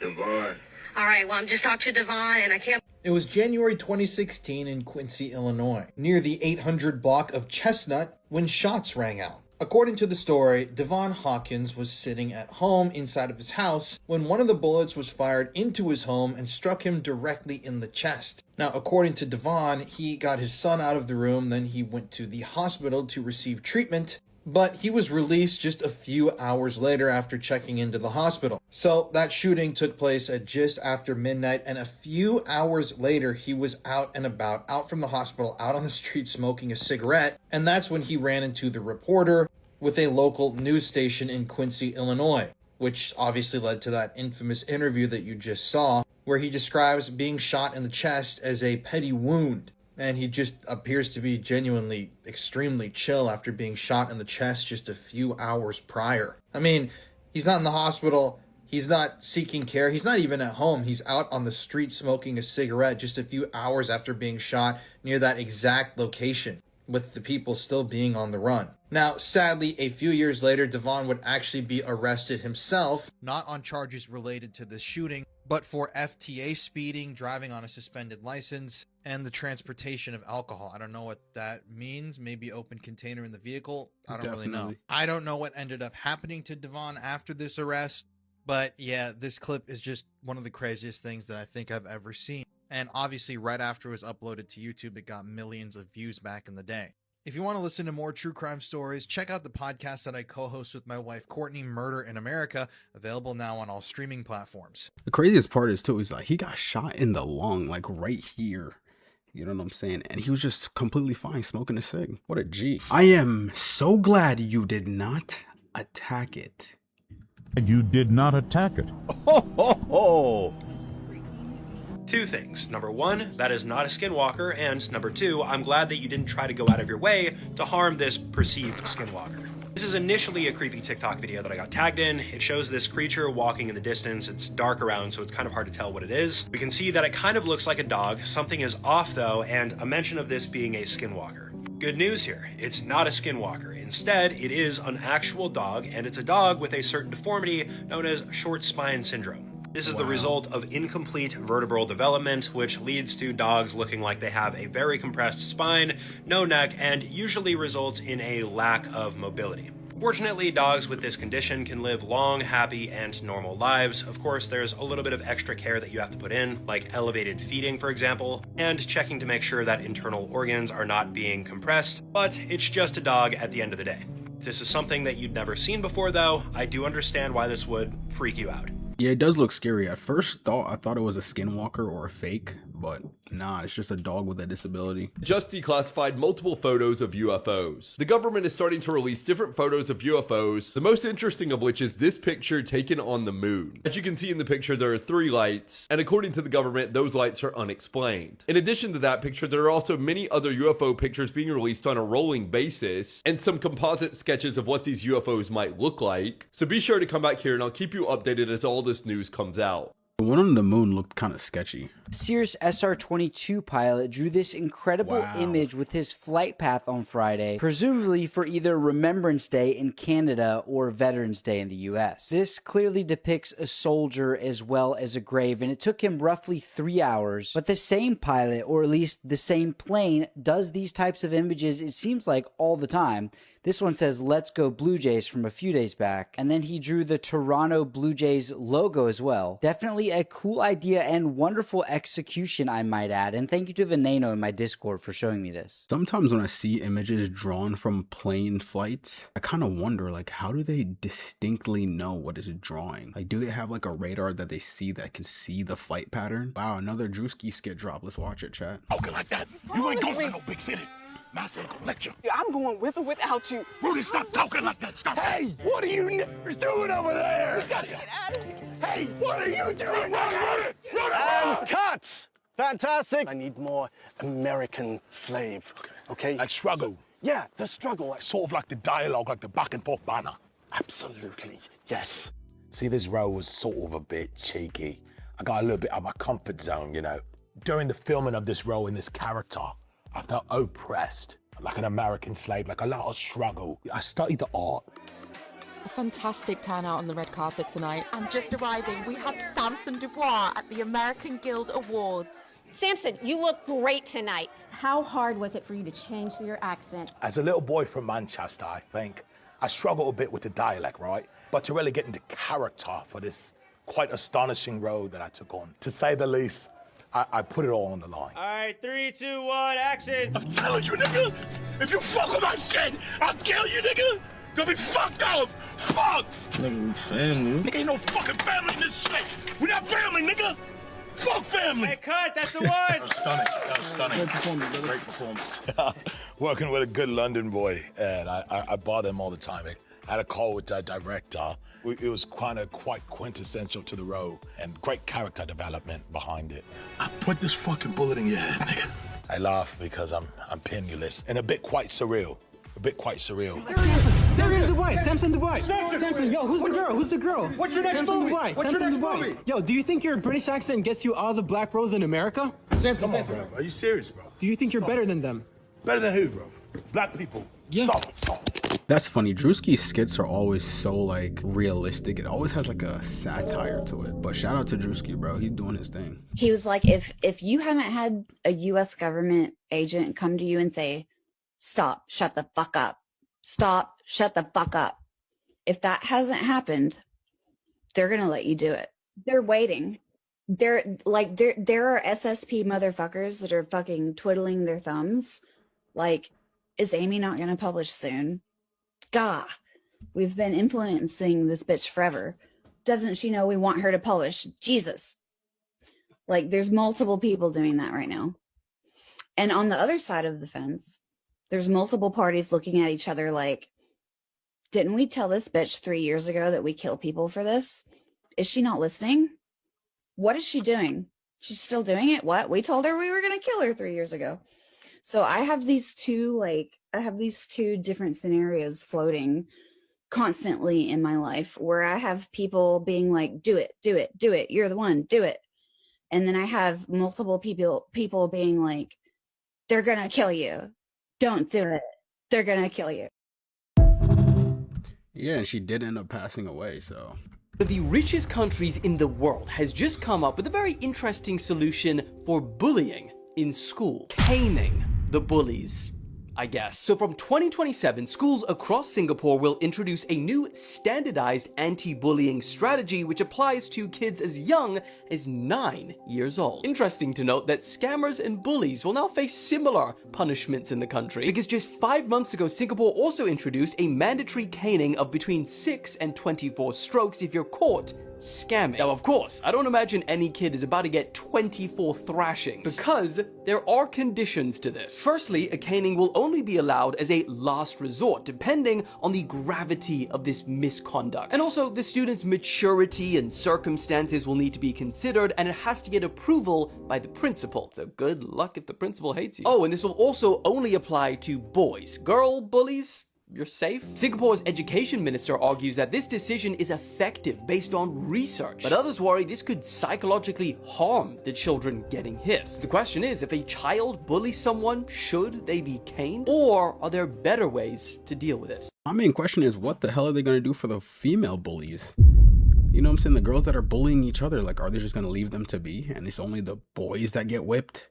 Devon. All right, well, I'm just talking to Devon, and I can't... It was January 2016 in Quincy, Illinois, near the 800 block of Chestnut, when shots rang out. According to the story, Devon Hawkins was sitting at home inside of his house when one of the bullets was fired into his home and struck him directly in the chest. Now, according to Devon, he got his son out of the room, then he went to the hospital to receive treatment, but he was released just a few hours later after checking into the hospital. So that shooting took place at just after midnight, and a few hours later he was out and about, out from the hospital, out on the street smoking a cigarette, and that's when he ran into the reporter with a local news station in Quincy, Illinois, which obviously led to that infamous interview that you just saw, where he describes being shot in the chest as a petty wound. And he just appears to be genuinely extremely chill after being shot in the chest just a few hours prior. I mean, he's not in the hospital, he's not seeking care, he's not even at home. He's out on the street smoking a cigarette just a few hours after being shot near that exact location, with the people still being on the run. Now, sadly, a few years later, Devon would actually be arrested himself, not on charges related to this shooting, but for FTA speeding, driving on a suspended license, and the transportation of alcohol. I don't know what that means. Maybe open container in the vehicle. I don't really know. I don't know what ended up happening to Devon after this arrest, but yeah, this clip is just one of the craziest things that I think I've ever seen. And obviously, right after it was uploaded to YouTube, it got millions of views back in the day. If you want to listen to more true crime stories, check out the podcast that I co-host with my wife, Courtney, Murder in America, available now on all streaming platforms. The craziest part is, too, he's like, he got shot in the lung, like right here. You know what I'm saying? And he was just completely fine smoking a cig. What a G. I am so glad you did not attack it. And you did not attack it. Ho, ho, ho. Two things. Number one, that is not a skinwalker, and number two, I'm glad that you didn't try to go out of your way to harm this perceived skinwalker. This is initially a creepy TikTok video that I got tagged in. It shows this creature walking in the distance. It's dark around, so it's kind of hard to tell what it is. We can see that it kind of looks like a dog. Something is off though, and a mention of this being a skinwalker. Good news here, it's not a skinwalker. Instead, it is an actual dog, and it's a dog with a certain deformity known as short spine syndrome. This is the result of incomplete vertebral development, which leads to dogs looking like they have a very compressed spine, no neck, and usually results in a lack of mobility. Fortunately, dogs with this condition can live long, happy, and normal lives. Of course, there's a little bit of extra care that you have to put in, like elevated feeding, for example, and checking to make sure that internal organs are not being compressed, but it's just a dog at the end of the day. If this is something that you'd never seen before, though, I do understand why this would freak you out. Yeah, it does look scary. At first, I thought it was a skinwalker or a fake, but nah, it's just a dog with a disability. Just declassified multiple photos of UFOs. The government is starting to release different photos of UFOs, the most interesting of which is this picture taken on the moon. As you can see in the picture, there are 3 lights, and according to the government, those lights are unexplained. In addition to that picture, there are also many other UFO pictures being released on a rolling basis, and some composite sketches of what these UFOs might look like. So be sure to come back here and I'll keep you updated as all this news comes out. The one on the moon looked kind of sketchy. Cirrus SR-22 pilot drew this incredible image with his flight path on Friday, presumably for either Remembrance Day in Canada or Veterans Day in the US. This clearly depicts a soldier as well as a grave, and it took him roughly 3 hours. But the same pilot, or at least the same plane, does these types of images, it seems like, all the time. This one says, "Let's go Blue Jays" from a few days back. And then he drew the Toronto Blue Jays logo as well. Definitely a cool idea and wonderful execution, I might add. And thank you to Veneno in my Discord for showing me this. Sometimes when I see images drawn from plane flights, I kind of wonder, like, how do they distinctly know what is drawing? Like, do they have like a radar that they see that can see the flight pattern? Wow, another Drewski skit drop. Let's watch it, chat. Okay, like that. You ain't going to no big city. Massive lecture. I'm going with or without you. Rudy, stop talking like that. Stop. Hey, what are you niggers doing over there? Get out of here. Hey, what are you doing? Run, And cut! Fantastic. I need more American slave. Okay? Like struggle. Yeah, the struggle. Sort of like the dialogue, like the back and forth banner. Absolutely. Yes. See, this role was sort of a bit cheeky. I got a little bit out of my comfort zone, you know. During the filming of this role in this character, I felt oppressed, like an American slave, like a lot of struggle. I studied the art. A fantastic turnout on the red carpet tonight. And just arriving, we have Samson Dubois at the American Guild Awards. Samson, you look great tonight. How hard was it for you to change your accent? As a little boy from Manchester, I think, I struggled a bit with the dialect, right? But to really get into character for this quite astonishing role that I took on, to say the least, I put it all on the line. All right, 3, 2, 1, action. I'm telling you, nigga, if you fuck with my shit, I'll kill you, nigga. You'll be fucked up. Fuck. Nigga, we family. Nigga, ain't no fucking family in this shit. We're not family, nigga. Fuck family. Hey, cut, that's the one. That was stunning. That was stunning. Great performance, brother. Great performance. Working with a good London boy, and I bother him all the time. I had a call with the director. It was quite quintessential to the role, and great character development behind it. I put this fucking bullet in your head, nigga. I laugh because I'm penniless and a bit quite surreal. Samson Dubois. Samson, yo, who's the girl? What's your next movie? What's your next movie? Yo, do you think your British accent gets you all the black roles in America? Come on, bro. Are you serious, bro? Do you think you're better than them? Better than who, bro? Black people. Yeah. Stop. That's funny. Drewski's skits are always so like realistic. It always has like a satire to it. But shout out to Drewski, bro. He's doing his thing. He was like, if you haven't had a U.S. government agent come to you and say, "Stop, shut the fuck up. Stop, shut the fuck up." If that hasn't happened, they're gonna let you do it. They're waiting. There are SSP motherfuckers that are fucking twiddling their thumbs. Like, is Amy not gonna publish soon? Gah, we've been influencing this bitch forever. Doesn't she know we want her to publish? Jesus. Like, there's multiple people doing that right now. And on the other side of the fence, there's multiple parties looking at each other like, didn't we tell this bitch 3 years ago that we kill people for this? Is she not listening? What is she doing? She's still doing it? What? We told her we were going to kill her 3 years ago. So I have these two different scenarios floating constantly in my life where I have people being like, do it. You're the one, do it. And then I have multiple people being like, they're going to kill you. Don't do it. They're going to kill you. Yeah, and she did end up passing away, so. One of the richest countries in the world has just come up with a very interesting solution for bullying in school. Caning the bullies, I guess. So from 2027, schools across Singapore will introduce a new standardized anti-bullying strategy which applies to kids as young as 9 years old. Interesting to note that scammers and bullies will now face similar punishments in the country, because just 5 months ago, Singapore also introduced a mandatory caning of between 6 and 24 strokes if you're caught scamming. Now, of course, I don't imagine any kid is about to get 24 thrashings, because there are conditions to this. Firstly, a caning will only be allowed as a last resort, depending on the gravity of this misconduct. And also, the student's maturity and circumstances will need to be considered, and it has to get approval by the principal. So good luck if the principal hates you. Oh, and this will also only apply to boys. Girl bullies? you're safe. Singapore's education minister argues that this decision is effective based on research, but others worry this could psychologically harm the children getting hit. The question is, if a child bullies someone, should they be caned, or are there better ways to deal with this? My main question is, what the hell are they going to do for the female bullies? You know what I'm saying? The girls that are bullying each other, like, are they just going to leave them to be? And it's only the boys that get whipped?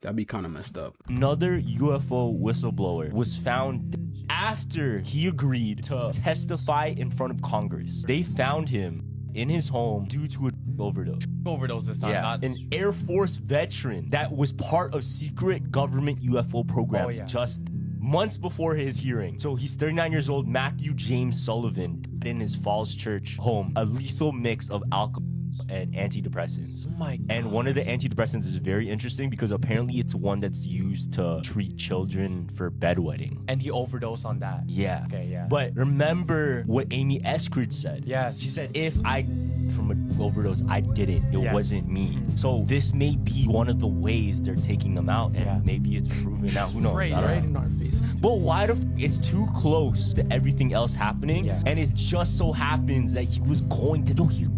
That'd be kind of messed up. Another UFO whistleblower was found after he agreed to testify in front of Congress. They found him in his home due to an overdose. Overdose this time, not... An Air Force veteran that was part of secret government UFO programs just months before his hearing. So he's 39 years old, Matthew James Sullivan, in his Falls Church home, a lethal mix of alcohol and antidepressants. Oh my God. And one of the antidepressants is very interesting because apparently it's one that's used to treat children for bedwetting. And he overdosed on that. Yeah. Okay, yeah. But remember what Amy Eskridge said. Yes. She said, if I from an overdose, I did it. It wasn't me. So this may be one of the ways they're taking them out, and maybe it's proven out. Who knows? Right, I don't right know. in our faces. But why the it's too close to everything else happening, and it just so happens that he's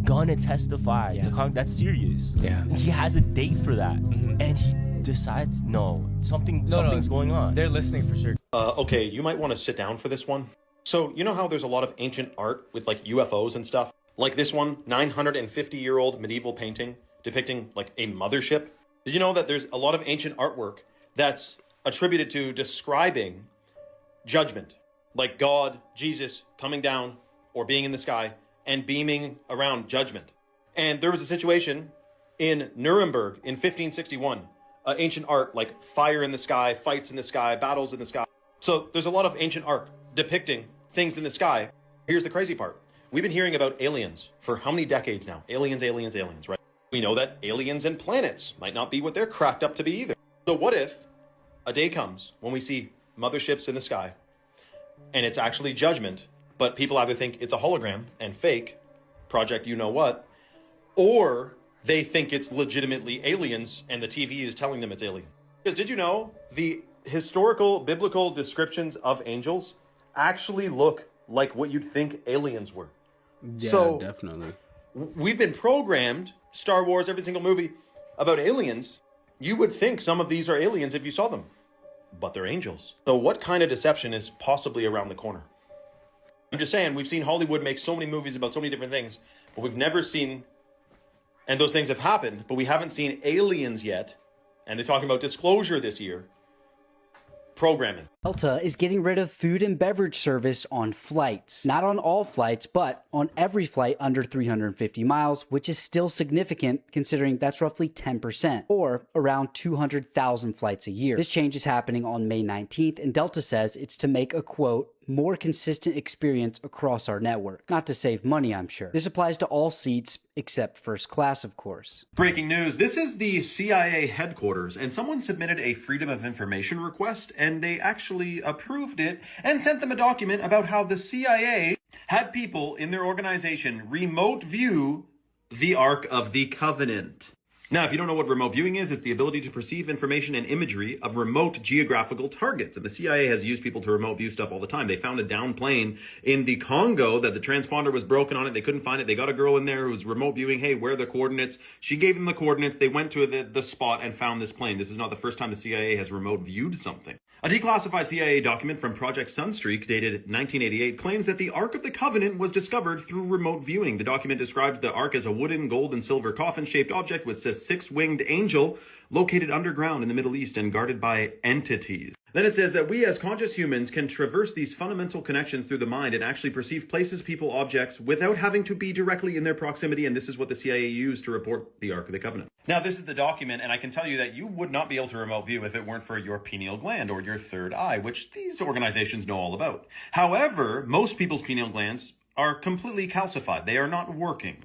gonna testify to Congress. That's serious. Yeah. He has a date for that, and he decides something's going on. They're listening for sure. Okay, you might want to sit down for this one. So, you know how there's a lot of ancient art with like UFOs and stuff? Like this one, 950-year-old medieval painting depicting like a mothership. Did you know that there's a lot of ancient artwork that's attributed to describing judgment? Like God, Jesus coming down or being in the sky and beaming around judgment. And there was a situation in Nuremberg in 1561, ancient art like fire in the sky, fights in the sky, battles in the sky. So there's a lot of ancient art depicting things in the sky. Here's the crazy part. We've been hearing about aliens for how many decades now? Aliens, right? We know that aliens and planets might not be what they're cracked up to be either. So what if a day comes when we see motherships in the sky and it's actually judgment, but people either think it's a hologram and fake, project you know what, or they think it's legitimately aliens and the TV is telling them it's alien. Because did you know the historical biblical descriptions of angels actually look like what you'd think aliens were? Yeah, so definitely. We've been programmed, Star Wars, every single movie about aliens. You would think some of these are aliens if you saw them, but they're angels. So what kind of deception is possibly around the corner? I'm just saying, we've seen Hollywood make so many movies about so many different things, but we've never seen, and those things have happened, but we haven't seen aliens yet, and they're talking about disclosure this year. Programming. Delta is getting rid of food and beverage service on flights. Not on all flights, but on every flight under 350 miles, which is still significant considering that's roughly 10%, or around 200,000 flights a year. This change is happening on May 19th, and Delta says it's to make a, quote, more consistent experience across our network. Not to save money, I'm sure. This applies to all seats except first class, of course. Breaking news. This is the CIA headquarters, and someone submitted a Freedom of Information request, and they actually approved it and sent them a document about how the CIA had people in their organization remote view the Ark of the Covenant. Now, if you don't know what remote viewing is, it's the ability to perceive information and imagery of remote geographical targets. And the CIA has used people to remote view stuff all the time. They found a downed plane in the Congo that the transponder was broken on it. They couldn't find it. They got a girl in there who was remote viewing. Hey, where are the coordinates? She gave them the coordinates. They went to the spot and found this plane. This is not the first time the CIA has remote viewed something. A declassified CIA document from Project Sunstreak dated 1988 claims that the Ark of the Covenant was discovered through remote viewing. The document describes the Ark as a wooden, gold, and silver coffin-shaped object with a six-winged angel located underground in the Middle East and guarded by entities. Then it says that we as conscious humans can traverse these fundamental connections through the mind and actually perceive places, people, objects without having to be directly in their proximity, and this is what the CIA used to report the Ark of the Covenant. Now, this is the document, and I can tell you that you would not be able to remote view if it weren't for your pineal gland or your third eye, which these organizations know all about. However, most people's pineal glands are completely calcified. They are not working.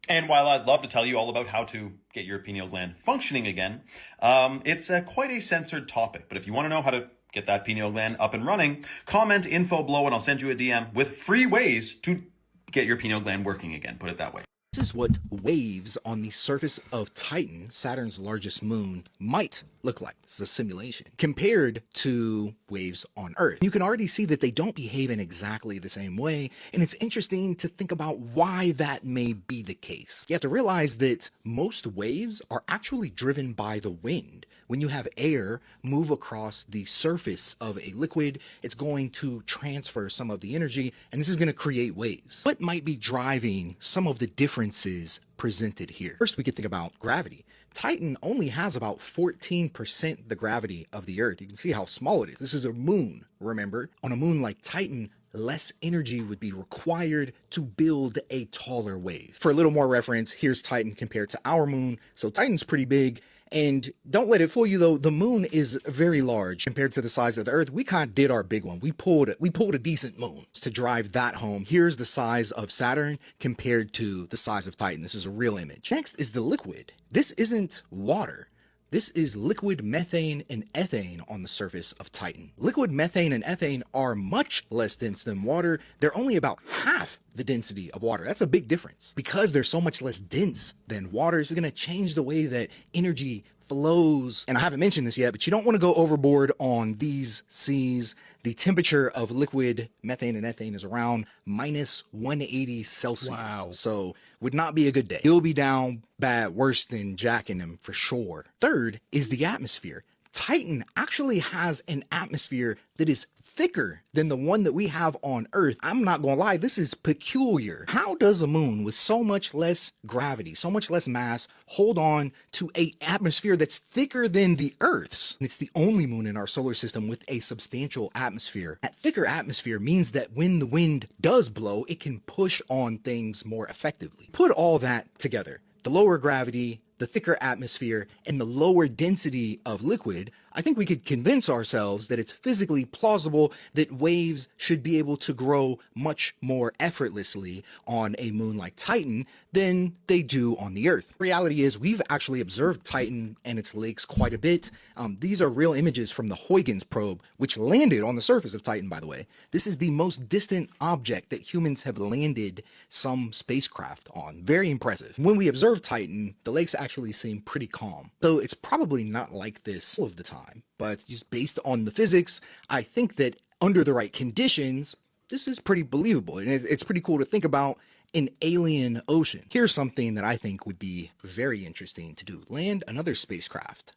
And while I'd love to tell you all about how to get your pineal gland functioning again, it's quite a censored topic. But if you want to know how to get that pineal gland up and running, comment info below and I'll send you a DM with free ways to get your pineal gland working again. Put it that way. This is what waves on the surface of Titan, Saturn's largest moon, might look like. This is a simulation compared to waves on Earth. You can already see that they don't behave in exactly the same way, and it's interesting to think about why that may be the case. You have to realize that most waves are actually driven by the wind. When you have air move across the surface of a liquid, it's going to transfer some of the energy, and this is going to create waves. What might be driving some of the differences presented here? First, we could think about gravity. Titan only has about 14% the gravity of the Earth. You can see how small it is. This is a moon, remember? On a moon like Titan, less energy would be required to build a taller wave. For a little more reference, here's Titan compared to our moon. So Titan's pretty big. And don't let it fool you though, the moon is very large compared to the size of the Earth. We kind of did our big one. We pulled a decent moon to drive that home. Here's the size of Saturn compared to the size of Titan. This is a real image. Next is the liquid. This isn't water. This is liquid methane and ethane on the surface of Titan. Liquid methane and ethane are much less dense than water. They're only about half the density of water. That's a big difference. Because they're so much less dense than water, it's going to change the way that energy flows. And I haven't mentioned this yet, but you don't want to go overboard on these seas. The temperature of liquid methane and ethane is around minus 180 Celsius. Wow. So would not be a good day. You'll be down bad, worse than jacking them for sure. Third is the atmosphere. Titan actually has an atmosphere that is thicker than the one that we have on Earth. I'm not gonna lie, this is peculiar. How does a moon with so much less gravity, so much less mass, hold on to an atmosphere that's thicker than the Earth's? It's the only moon in our solar system with a substantial atmosphere. That thicker atmosphere means that when the wind does blow, it can push on things more effectively. Put all that together, the lower gravity, the thicker atmosphere, and the lower density of liquid, I think we could convince ourselves that it's physically plausible that waves should be able to grow much more effortlessly on a moon like Titan than they do on the Earth. Reality is we've actually observed Titan and its lakes quite a bit. These are real images from the Huygens probe, which landed on the surface of Titan, by the way. This is the most distant object that humans have landed some spacecraft on. Very impressive. When we observe Titan, the lakes actually seem pretty calm. So it's probably not like this all of the time, but just based on the physics, I think that under the right conditions, this is pretty believable. And it's pretty cool to think about an alien ocean. Here's something that I think would be very interesting to do. Land another spacecraft,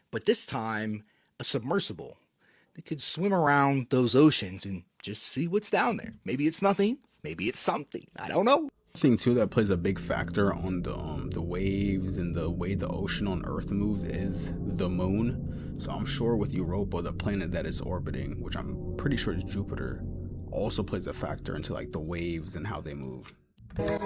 but this time a submersible that could swim around those oceans and just see what's down there. Maybe it's nothing, maybe it's something, I don't know. Thing too that plays a big factor on the waves and the way the ocean on Earth moves is the moon. So I'm sure with Europa, the planet that it's orbiting, which I'm pretty sure is Jupiter, also plays a factor into like the waves and how they move. I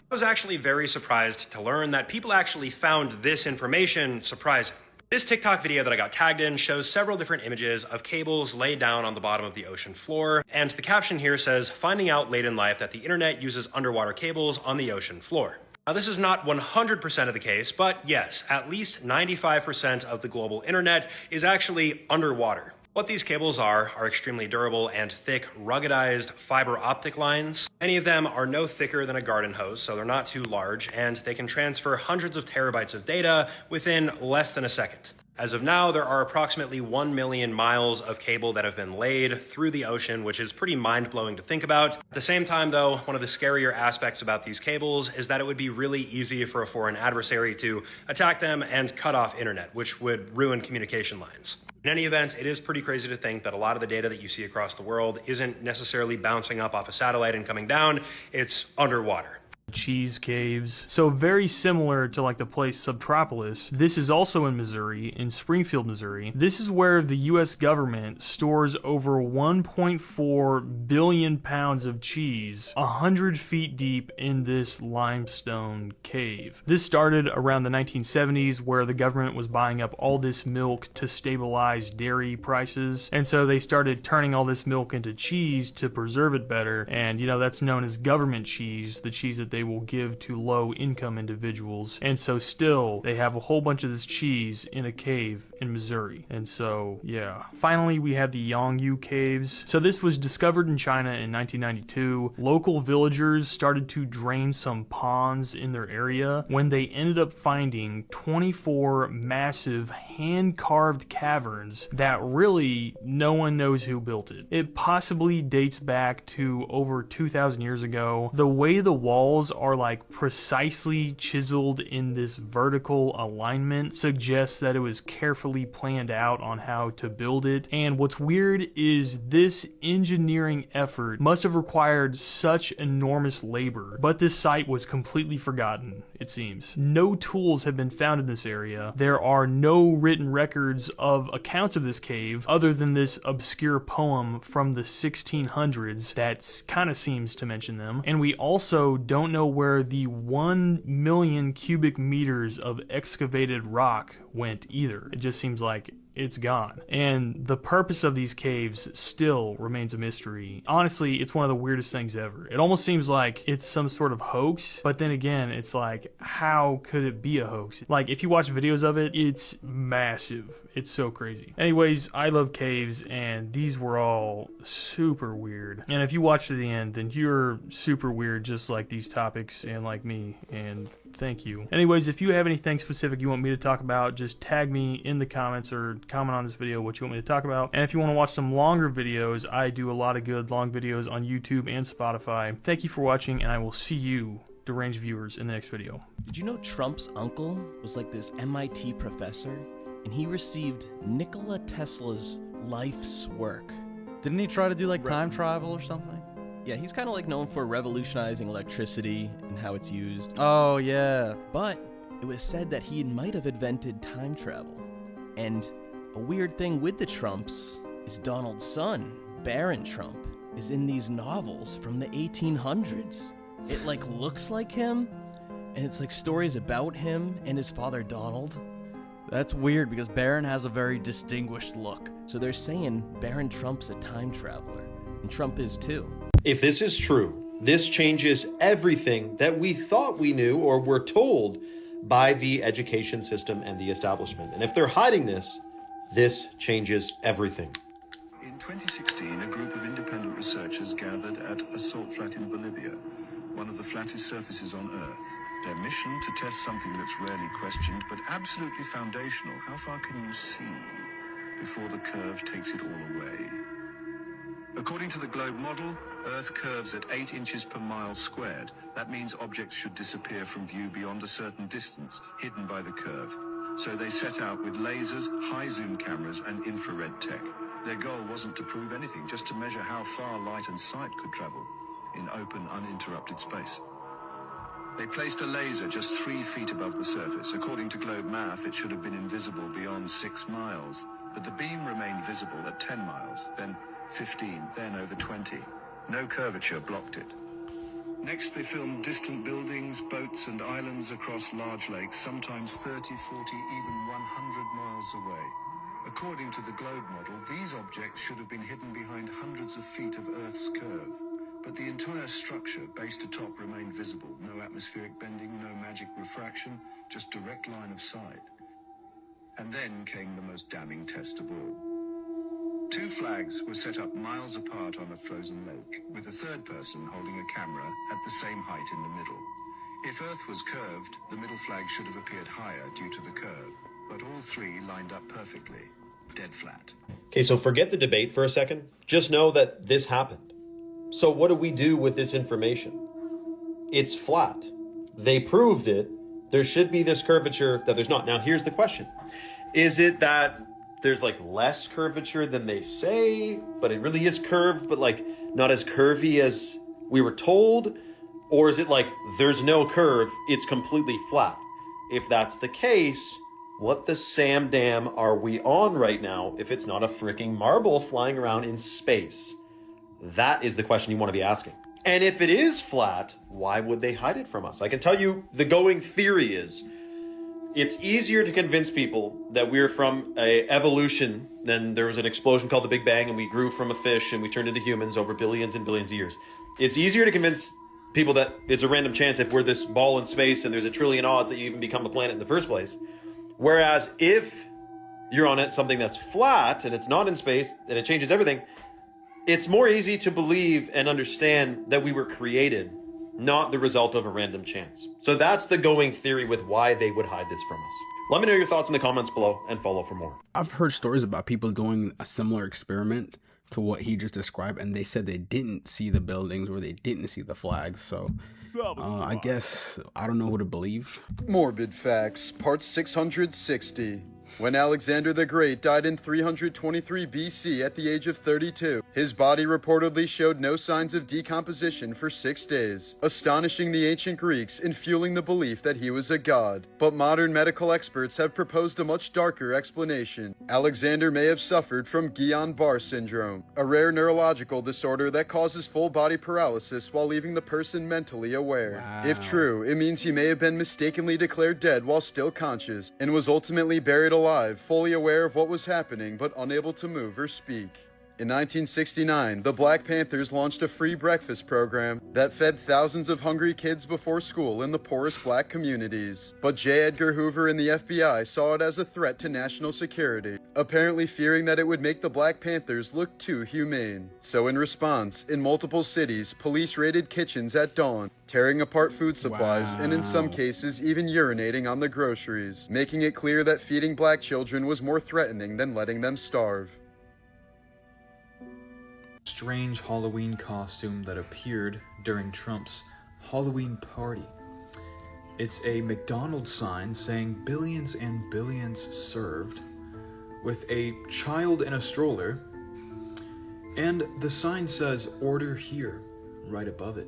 was actually very surprised to learn that people actually found this information surprising. This TikTok video that I got tagged in shows several different images of cables laid down on the bottom of the ocean floor, and the caption here says, "Finding out late in life that the internet uses underwater cables on the ocean floor." Now, this is not 100% of the case, but yes, at least 95% of the global internet is actually underwater. What these cables are extremely durable and thick, ruggedized fiber optic lines. Many of them are no thicker than a garden hose, so they're not too large, and they can transfer hundreds of terabytes of data within less than a second. As of now, there are approximately 1 million miles of cable that have been laid through the ocean, which is pretty mind-blowing to think about. At the same time, though, one of the scarier aspects about these cables is that it would be really easy for a foreign adversary to attack them and cut off internet, which would ruin communication lines. In any event, it is pretty crazy to think that a lot of the data that you see across the world isn't necessarily bouncing up off a satellite and coming down, it's underwater. Cheese caves. So very similar to like the place Subtropolis. This is also in Missouri, in Springfield, Missouri. This is where the US government stores over 1.4 billion pounds of cheese 100 feet deep in this limestone cave. This started around the 1970s where the government was buying up all this milk to stabilize dairy prices. And so they started turning all this milk into cheese to preserve it better. And you know, that's known as government cheese, the cheese that they they will give to low-income individuals. And so still, they have a whole bunch of this cheese in a cave in Missouri. And so, yeah. Finally, we have the Yongyu Caves. So this was discovered in China in 1992. Local villagers started to drain some ponds in their area when they ended up finding 24 massive hand-carved caverns that really no one knows who built it. It possibly dates back to over 2,000 years ago. The way the walls are like precisely chiseled in this vertical alignment suggests that it was carefully planned out on how to build it. And what's weird is this engineering effort must have required such enormous labor, but this site was completely forgotten, it seems. No tools have been found in this area. There are no written records of accounts of this cave other than this obscure poem from the 1600s that kind of seems to mention them. And we also don't know where the 1 million cubic meters of excavated rock went either. It just seems like it's gone. And the purpose of these caves still remains a mystery. Honestly, it's one of the weirdest things ever. It almost seems like it's some sort of hoax, but then again, it's like, how could it be a hoax? Like, if you watch videos of it, it's massive. It's so crazy. Anyways, I love caves, and these were all super weird. And if you watch to the end, then you're super weird, just like these topics and like me, and thank you. Anyways, if you have anything specific you want me to talk about, just tag me in the comments or comment on this video what you want me to talk about. And if you want to watch some longer videos, I do a lot of good long videos on YouTube and Spotify. Thank you for watching, and I will see you, deranged viewers, in the next video. Did you know Trump's uncle was like this MIT professor, and he received Nikola Tesla's life's work? Didn't he try to do like time travel or something? Yeah, he's kind of like known for revolutionizing electricity and how it's used. Oh, yeah. But it was said that he might have invented time travel. And a weird thing with the Trumps is Donald's son, Barron Trump, is in these novels from the 1800s. It like looks like him, and it's like stories about him and his father Donald. That's weird because Barron has a very distinguished look. So they're saying Barron Trump's a time traveler, and Trump is too. If this is true, this changes everything that we thought we knew or were told by the education system and the establishment. And if they're hiding this, this changes everything. In 2016, a group of independent researchers gathered at a salt flat in Bolivia, one of the flattest surfaces on Earth. Their mission to test something that's rarely questioned, but absolutely foundational. How far can you see before the curve takes it all away? According to the globe model, Earth curves at 8 inches per mile squared. That means objects should disappear from view beyond a certain distance, hidden by the curve. So they set out with lasers, high-zoom cameras, and infrared tech. Their goal wasn't to prove anything, just to measure how far light and sight could travel in open, uninterrupted space. They placed a laser just 3 feet above the surface. According to globe math, it should have been invisible beyond 6 miles. But the beam remained visible at 10 miles, then 15, then over 20. No curvature blocked it. Next, they filmed distant buildings, boats, and islands across large lakes, sometimes 30, 40, even 100 miles away. According to the globe model, these objects should have been hidden behind hundreds of feet of Earth's curve. But the entire structure, base to top, remained visible. No atmospheric bending, no magic refraction, just direct line of sight. And then came the most damning test of all. 2 flags were set up miles apart on a frozen lake, with a third person holding a camera at the same height in the middle. If Earth was curved, the middle flag should have appeared higher due to the curve, but all 3 lined up perfectly, dead flat. Okay, so forget the debate for a second. Just know that this happened. So what do we do with this information? It's flat. They proved it. There should be this curvature that there's not. Now, here's the question. Is it that there's like less curvature than they say, but it really is curved, but like not as curvy as we were told? Or is it like there's no curve, it's completely flat? If that's the case, what the Sam Dam are we on right now if it's not a freaking marble flying around in space? That is the question you want to be asking. And if it is flat, why would they hide it from us? I can tell you the going theory is it's easier to convince people that we're from a evolution than there was an explosion called the Big Bang and we grew from a fish and we turned into humans over billions and billions of years. It's easier to convince people that it's a random chance if we're this ball in space and there's a trillion odds that you even become a planet in the first place. Whereas if you're on it, something that's flat and it's not in space and it changes everything, it's more easy to believe and understand that we were created, not the result of a random chance. So that's the going theory with why they would hide this from us. Let me know your thoughts in the comments below and follow for more. I've heard stories about people doing a similar experiment to what he just described, and they said they didn't see the buildings or they didn't see the flags. So I guess I don't know who to believe. Morbid Facts, Part 660. When Alexander the Great died in 323 BC at the age of 32, his body reportedly showed no signs of decomposition for 6 days, astonishing the ancient Greeks and fueling the belief that he was a god. But modern medical experts have proposed a much darker explanation. Alexander may have suffered from Guillain-Barré syndrome, a rare neurological disorder that causes full body paralysis while leaving the person mentally aware. Wow. If true, it means he may have been mistakenly declared dead while still conscious, and was ultimately buried alive, fully aware of what was happening but unable to move or speak. In 1969, the Black Panthers launched a free breakfast program that fed thousands of hungry kids before school in the poorest black communities. But J. Edgar Hoover and the FBI saw it as a threat to national security, apparently fearing that it would make the Black Panthers look too humane. So in response, in multiple cities, police raided kitchens at dawn, tearing apart food supplies, and in some cases even urinating on the groceries, making it clear that feeding black children was more threatening than letting them starve. Strange Halloween costume that appeared during Trump's Halloween party. It's a McDonald's sign saying billions and billions served, with a child in a stroller, and the sign says order here right above it.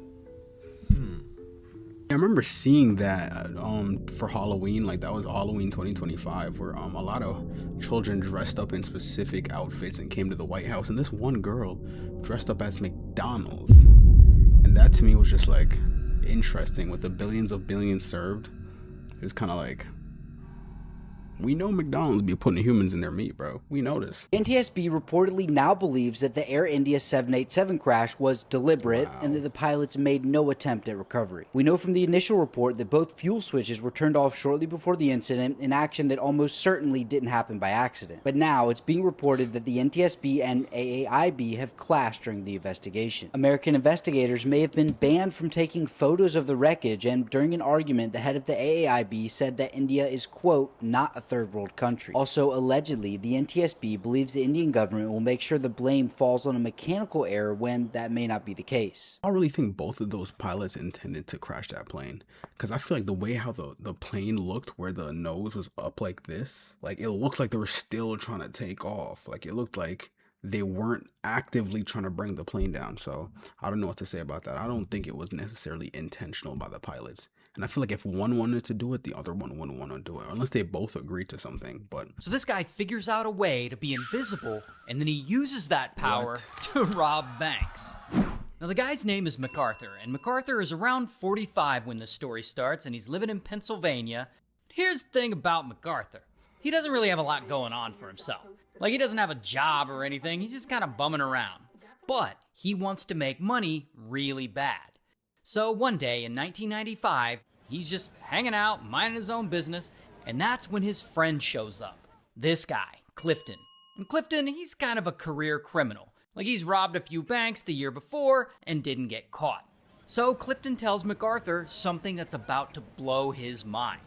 I remember seeing that for Halloween, like that was Halloween 2025, where a lot of children dressed up in specific outfits and came to the White House, and this one girl dressed up as McDonald's, and that to me was just like interesting. With the billions of billions served, it was kind of like, we know McDonald's be putting humans in their meat, bro. We know this. NTSB reportedly now believes that the Air India 787 crash was deliberate and that the pilots made no attempt at recovery. We know from the initial report that both fuel switches were turned off shortly before the incident, an action that almost certainly didn't happen by accident. But now it's being reported that the NTSB and AAIB have clashed during the investigation. American investigators may have been banned from taking photos of the wreckage, and during an argument, the head of the AAIB said that India is, quote, not a third world country. Also, allegedly, the NTSB believes the Indian government will make sure the blame falls on a mechanical error when that may not be the case. I really think both of those pilots intended to crash that plane, because I feel like the way how the plane looked, where the nose was up like this, like it looked like they were still trying to take off. Like it looked like they weren't actively trying to bring the plane down. So I don't know what to say about that. I don't think it was necessarily intentional by the pilots. And I feel like if one wanted to do it, the other one wouldn't want to do it, unless they both agreed to something. But so this guy figures out a way to be invisible, and then he uses that power to rob banks. Now, the guy's name is MacArthur, and MacArthur is around 45 when the story starts, and he's living in Pennsylvania. Here's the thing about MacArthur. He doesn't really have a lot going on for himself. Like, he doesn't have a job or anything. He's just kind of bumming around. But he wants to make money really bad. So one day in 1995, he's just hanging out, minding his own business, and that's when his friend shows up. This guy, Clifton. And Clifton, he's kind of a career criminal. Like, he's robbed a few banks the year before and didn't get caught. So Clifton tells MacArthur something that's about to blow his mind.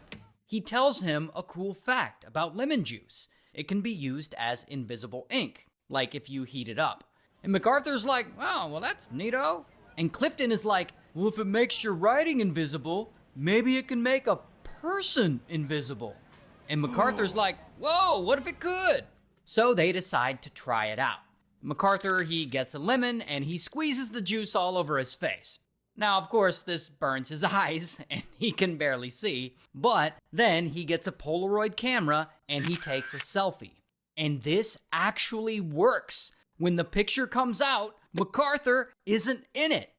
He tells him a cool fact about lemon juice. It can be used as invisible ink, like if you heat it up. And MacArthur's like, oh, well, that's neato. And Clifton is like, well, if it makes your writing invisible, maybe it can make a person invisible. And MacArthur's like, whoa, what if it could? So they decide to try it out. MacArthur, he gets a lemon and he squeezes the juice all over his face. Now, of course, this burns his eyes and he can barely see, but then he gets a Polaroid camera and he takes a selfie. And this actually works. When the picture comes out, MacArthur isn't in it.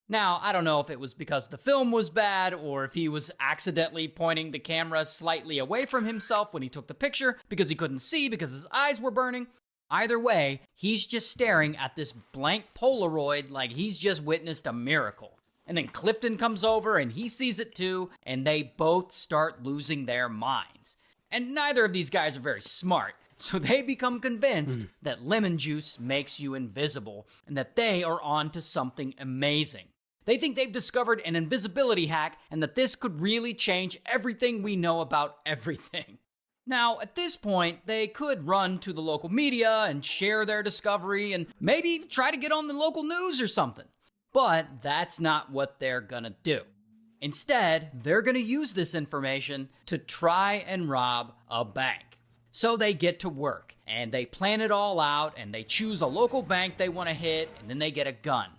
Now, I don't know if it was because the film was bad or if he was accidentally pointing the camera slightly away from himself when he took the picture because he couldn't see because his eyes were burning. Either way, he's just staring at this blank Polaroid like he's just witnessed a miracle. And then Clifton comes over and he sees it too, and they both start losing their minds. And neither of these guys are very smart, so they become convinced that lemon juice makes you invisible and that they are on to something amazing. They think they've discovered an invisibility hack and that this could really change everything we know about everything. Now, at this point, they could run to the local media and share their discovery and maybe try to get on the local news or something. But that's not what they're gonna do. Instead, they're gonna use this information to try and rob a bank. So they get to work, and they plan it all out, and they choose a local bank they want to hit, and then they get a gun.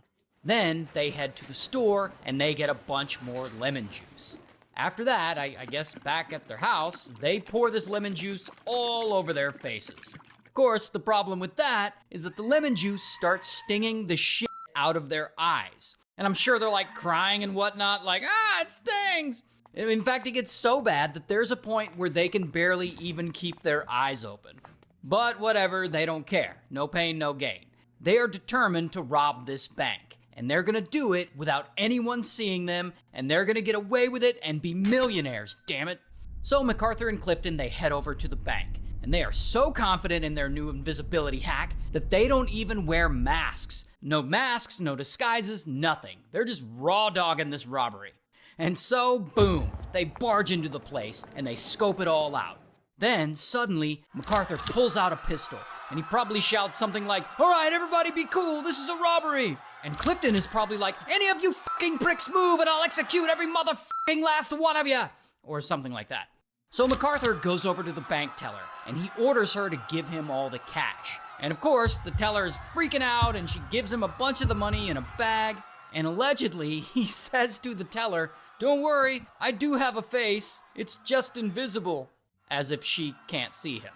Then they head to the store, and they get a bunch more lemon juice. After that, I guess back at their house, they pour this lemon juice all over their faces. Of course, the problem with that is that the lemon juice starts stinging the shit out of their eyes. And I'm sure they're like crying and whatnot, like, it stings! In fact, it gets so bad that there's a point where they can barely even keep their eyes open. But whatever, they don't care. No pain, no gain. They are determined to rob this bank, and they're gonna do it without anyone seeing them, and they're gonna get away with it and be millionaires, damn it. So MacArthur and Clifton, they head over to the bank, and they are so confident in their new invisibility hack that they don't even wear masks. No masks, no disguises, nothing. They're just raw dogging this robbery. And so, boom, they barge into the place and they scope it all out. Then, suddenly, MacArthur pulls out a pistol, and he probably shouts something like, "All right, everybody be cool, this is a robbery." And Clifton is probably like, "Any of you fucking pricks move and I'll execute every motherfucking last one of you," or something like that. So MacArthur goes over to the bank teller, and he orders her to give him all the cash. And of course, the teller is freaking out, and she gives him a bunch of the money in a bag, and allegedly, he says to the teller, "Don't worry, I do have a face, it's just invisible," as if she can't see him.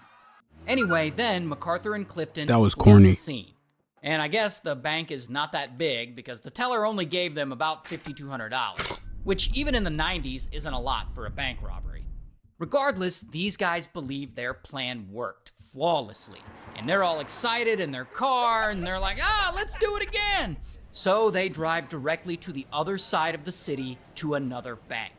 Anyway, then MacArthur and Clifton That was leave corny. the scene. And I guess the bank is not that big because the teller only gave them about $5,200, which even in the 90s isn't a lot for a bank robbery. Regardless, these guys believe their plan worked flawlessly, and they're all excited in their car, and they're like, let's do it again. So they drive directly to the other side of the city to another bank.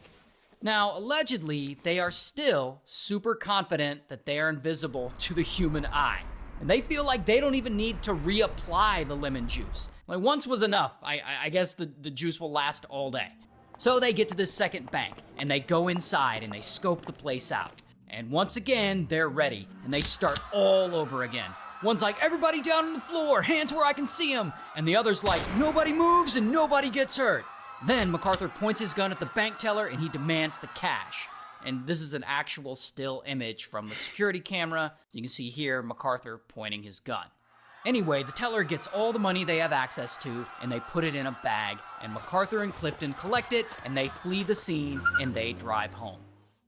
Now, allegedly, they are still super confident that they are invisible to the human eye. And they feel like they don't even need to reapply the lemon juice. Like, once was enough. I guess the juice will last all day. So they get to this second bank, and they go inside, and they scope the place out. And once again, they're ready, and they start all over again. One's like, "Everybody down on the floor, hands where I can see them." And the other's like, "Nobody moves and nobody gets hurt." Then MacArthur points his gun at the bank teller and he demands the cash. And this is an actual still image from the security camera. You can see here MacArthur pointing his gun. Anyway, the teller gets all the money they have access to and they put it in a bag, and MacArthur and Clifton collect it and they flee the scene and they drive home.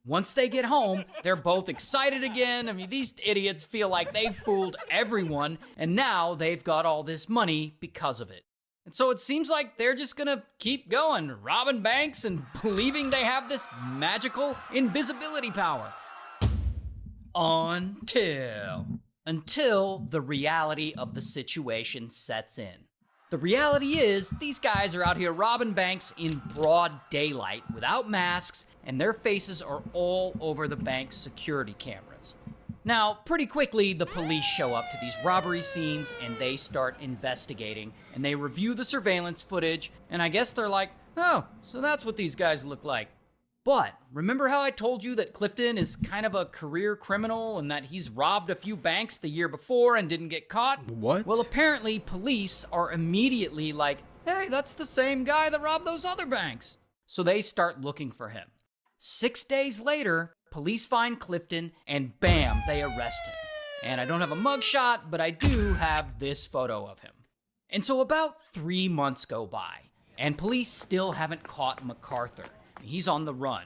Once they get home, they're both excited again. I mean, these idiots feel like they've fooled everyone, and now they've got all this money because of it. And so it seems like they're just gonna keep going, robbing banks and believing they have this magical invisibility power. Until the reality of the situation sets in. The reality is, these guys are out here robbing banks in broad daylight without masks, and their faces are all over the bank's security cameras. Now, pretty quickly, the police show up to these robbery scenes, and they start investigating, and they review the surveillance footage, and I guess they're like, "Oh, so that's what these guys look like." But remember how I told you that Clifton is kind of a career criminal and that he's robbed a few banks the year before and didn't get caught? What? Well, apparently police are immediately like, "Hey, that's the same guy that robbed those other banks." So they start looking for him. 6 days later, police find Clifton and bam, they arrest him. And I don't have a mugshot, but I do have this photo of him. And so about 3 months go by, and police still haven't caught MacArthur. He's on the run.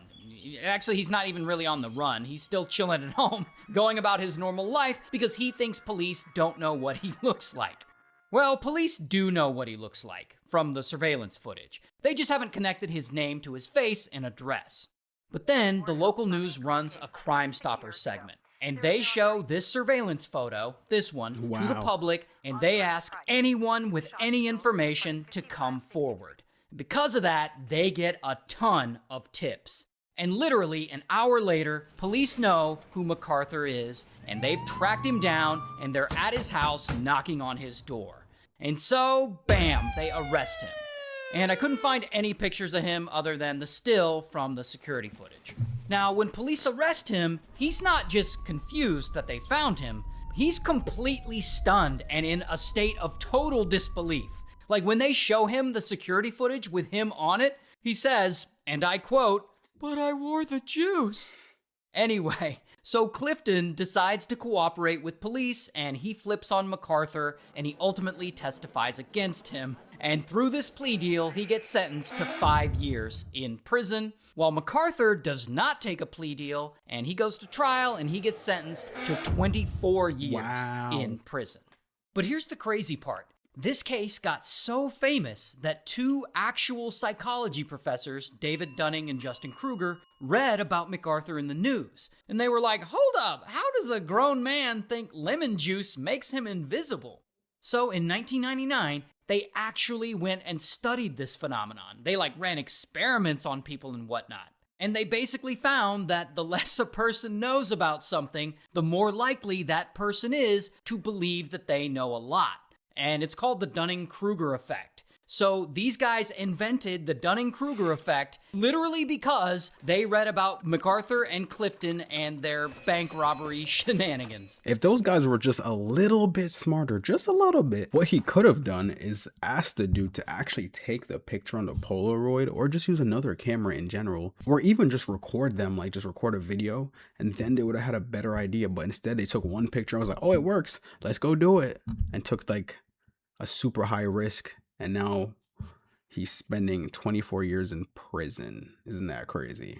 Actually, he's not even really on the run. He's still chilling at home, going about his normal life because he thinks police don't know what he looks like. Well, police do know what he looks like from the surveillance footage. They just haven't connected his name to his face and address. But then the local news runs a Crime Stoppers segment, and they show this surveillance photo, this one, to the public, and they ask anyone with any information to come forward. Because of that, they get a ton of tips. And literally an hour later, police know who MacArthur is, and they've tracked him down, and they're at his house knocking on his door. And so, bam, they arrest him. And I couldn't find any pictures of him other than the still from the security footage. Now, when police arrest him, he's not just confused that they found him, he's completely stunned and in a state of total disbelief. Like when they show him the security footage with him on it, he says, and I quote, "But I wore the juice." Anyway, so Clifton decides to cooperate with police and he flips on MacArthur and he ultimately testifies against him. And through this plea deal, he gets sentenced to 5 years in prison, while MacArthur does not take a plea deal and he goes to trial and he gets sentenced to 24 years in prison. But here's the crazy part. This case got so famous that 2 actual psychology professors, David Dunning and Justin Kruger, read about MacArthur in the news. And they were like, hold up, how does a grown man think lemon juice makes him invisible? So in 1999, they actually went and studied this phenomenon. They ran experiments on people and whatnot. And they basically found that the less a person knows about something, the more likely that person is to believe that they know a lot. And it's called the Dunning-Kruger effect. So these guys invented the Dunning-Kruger effect literally because they read about MacArthur and Clifton and their bank robbery shenanigans. If those guys were just a little bit smarter, just a little bit, what he could have done is ask the dude to actually take the picture on the Polaroid or just use another camera in general, or even just record them, just record a video, and then they would have had a better idea. But instead they took one picture and was like, oh, it works, let's go do it, and took a super high risk, and now he's spending 24 years in prison. Isn't that crazy?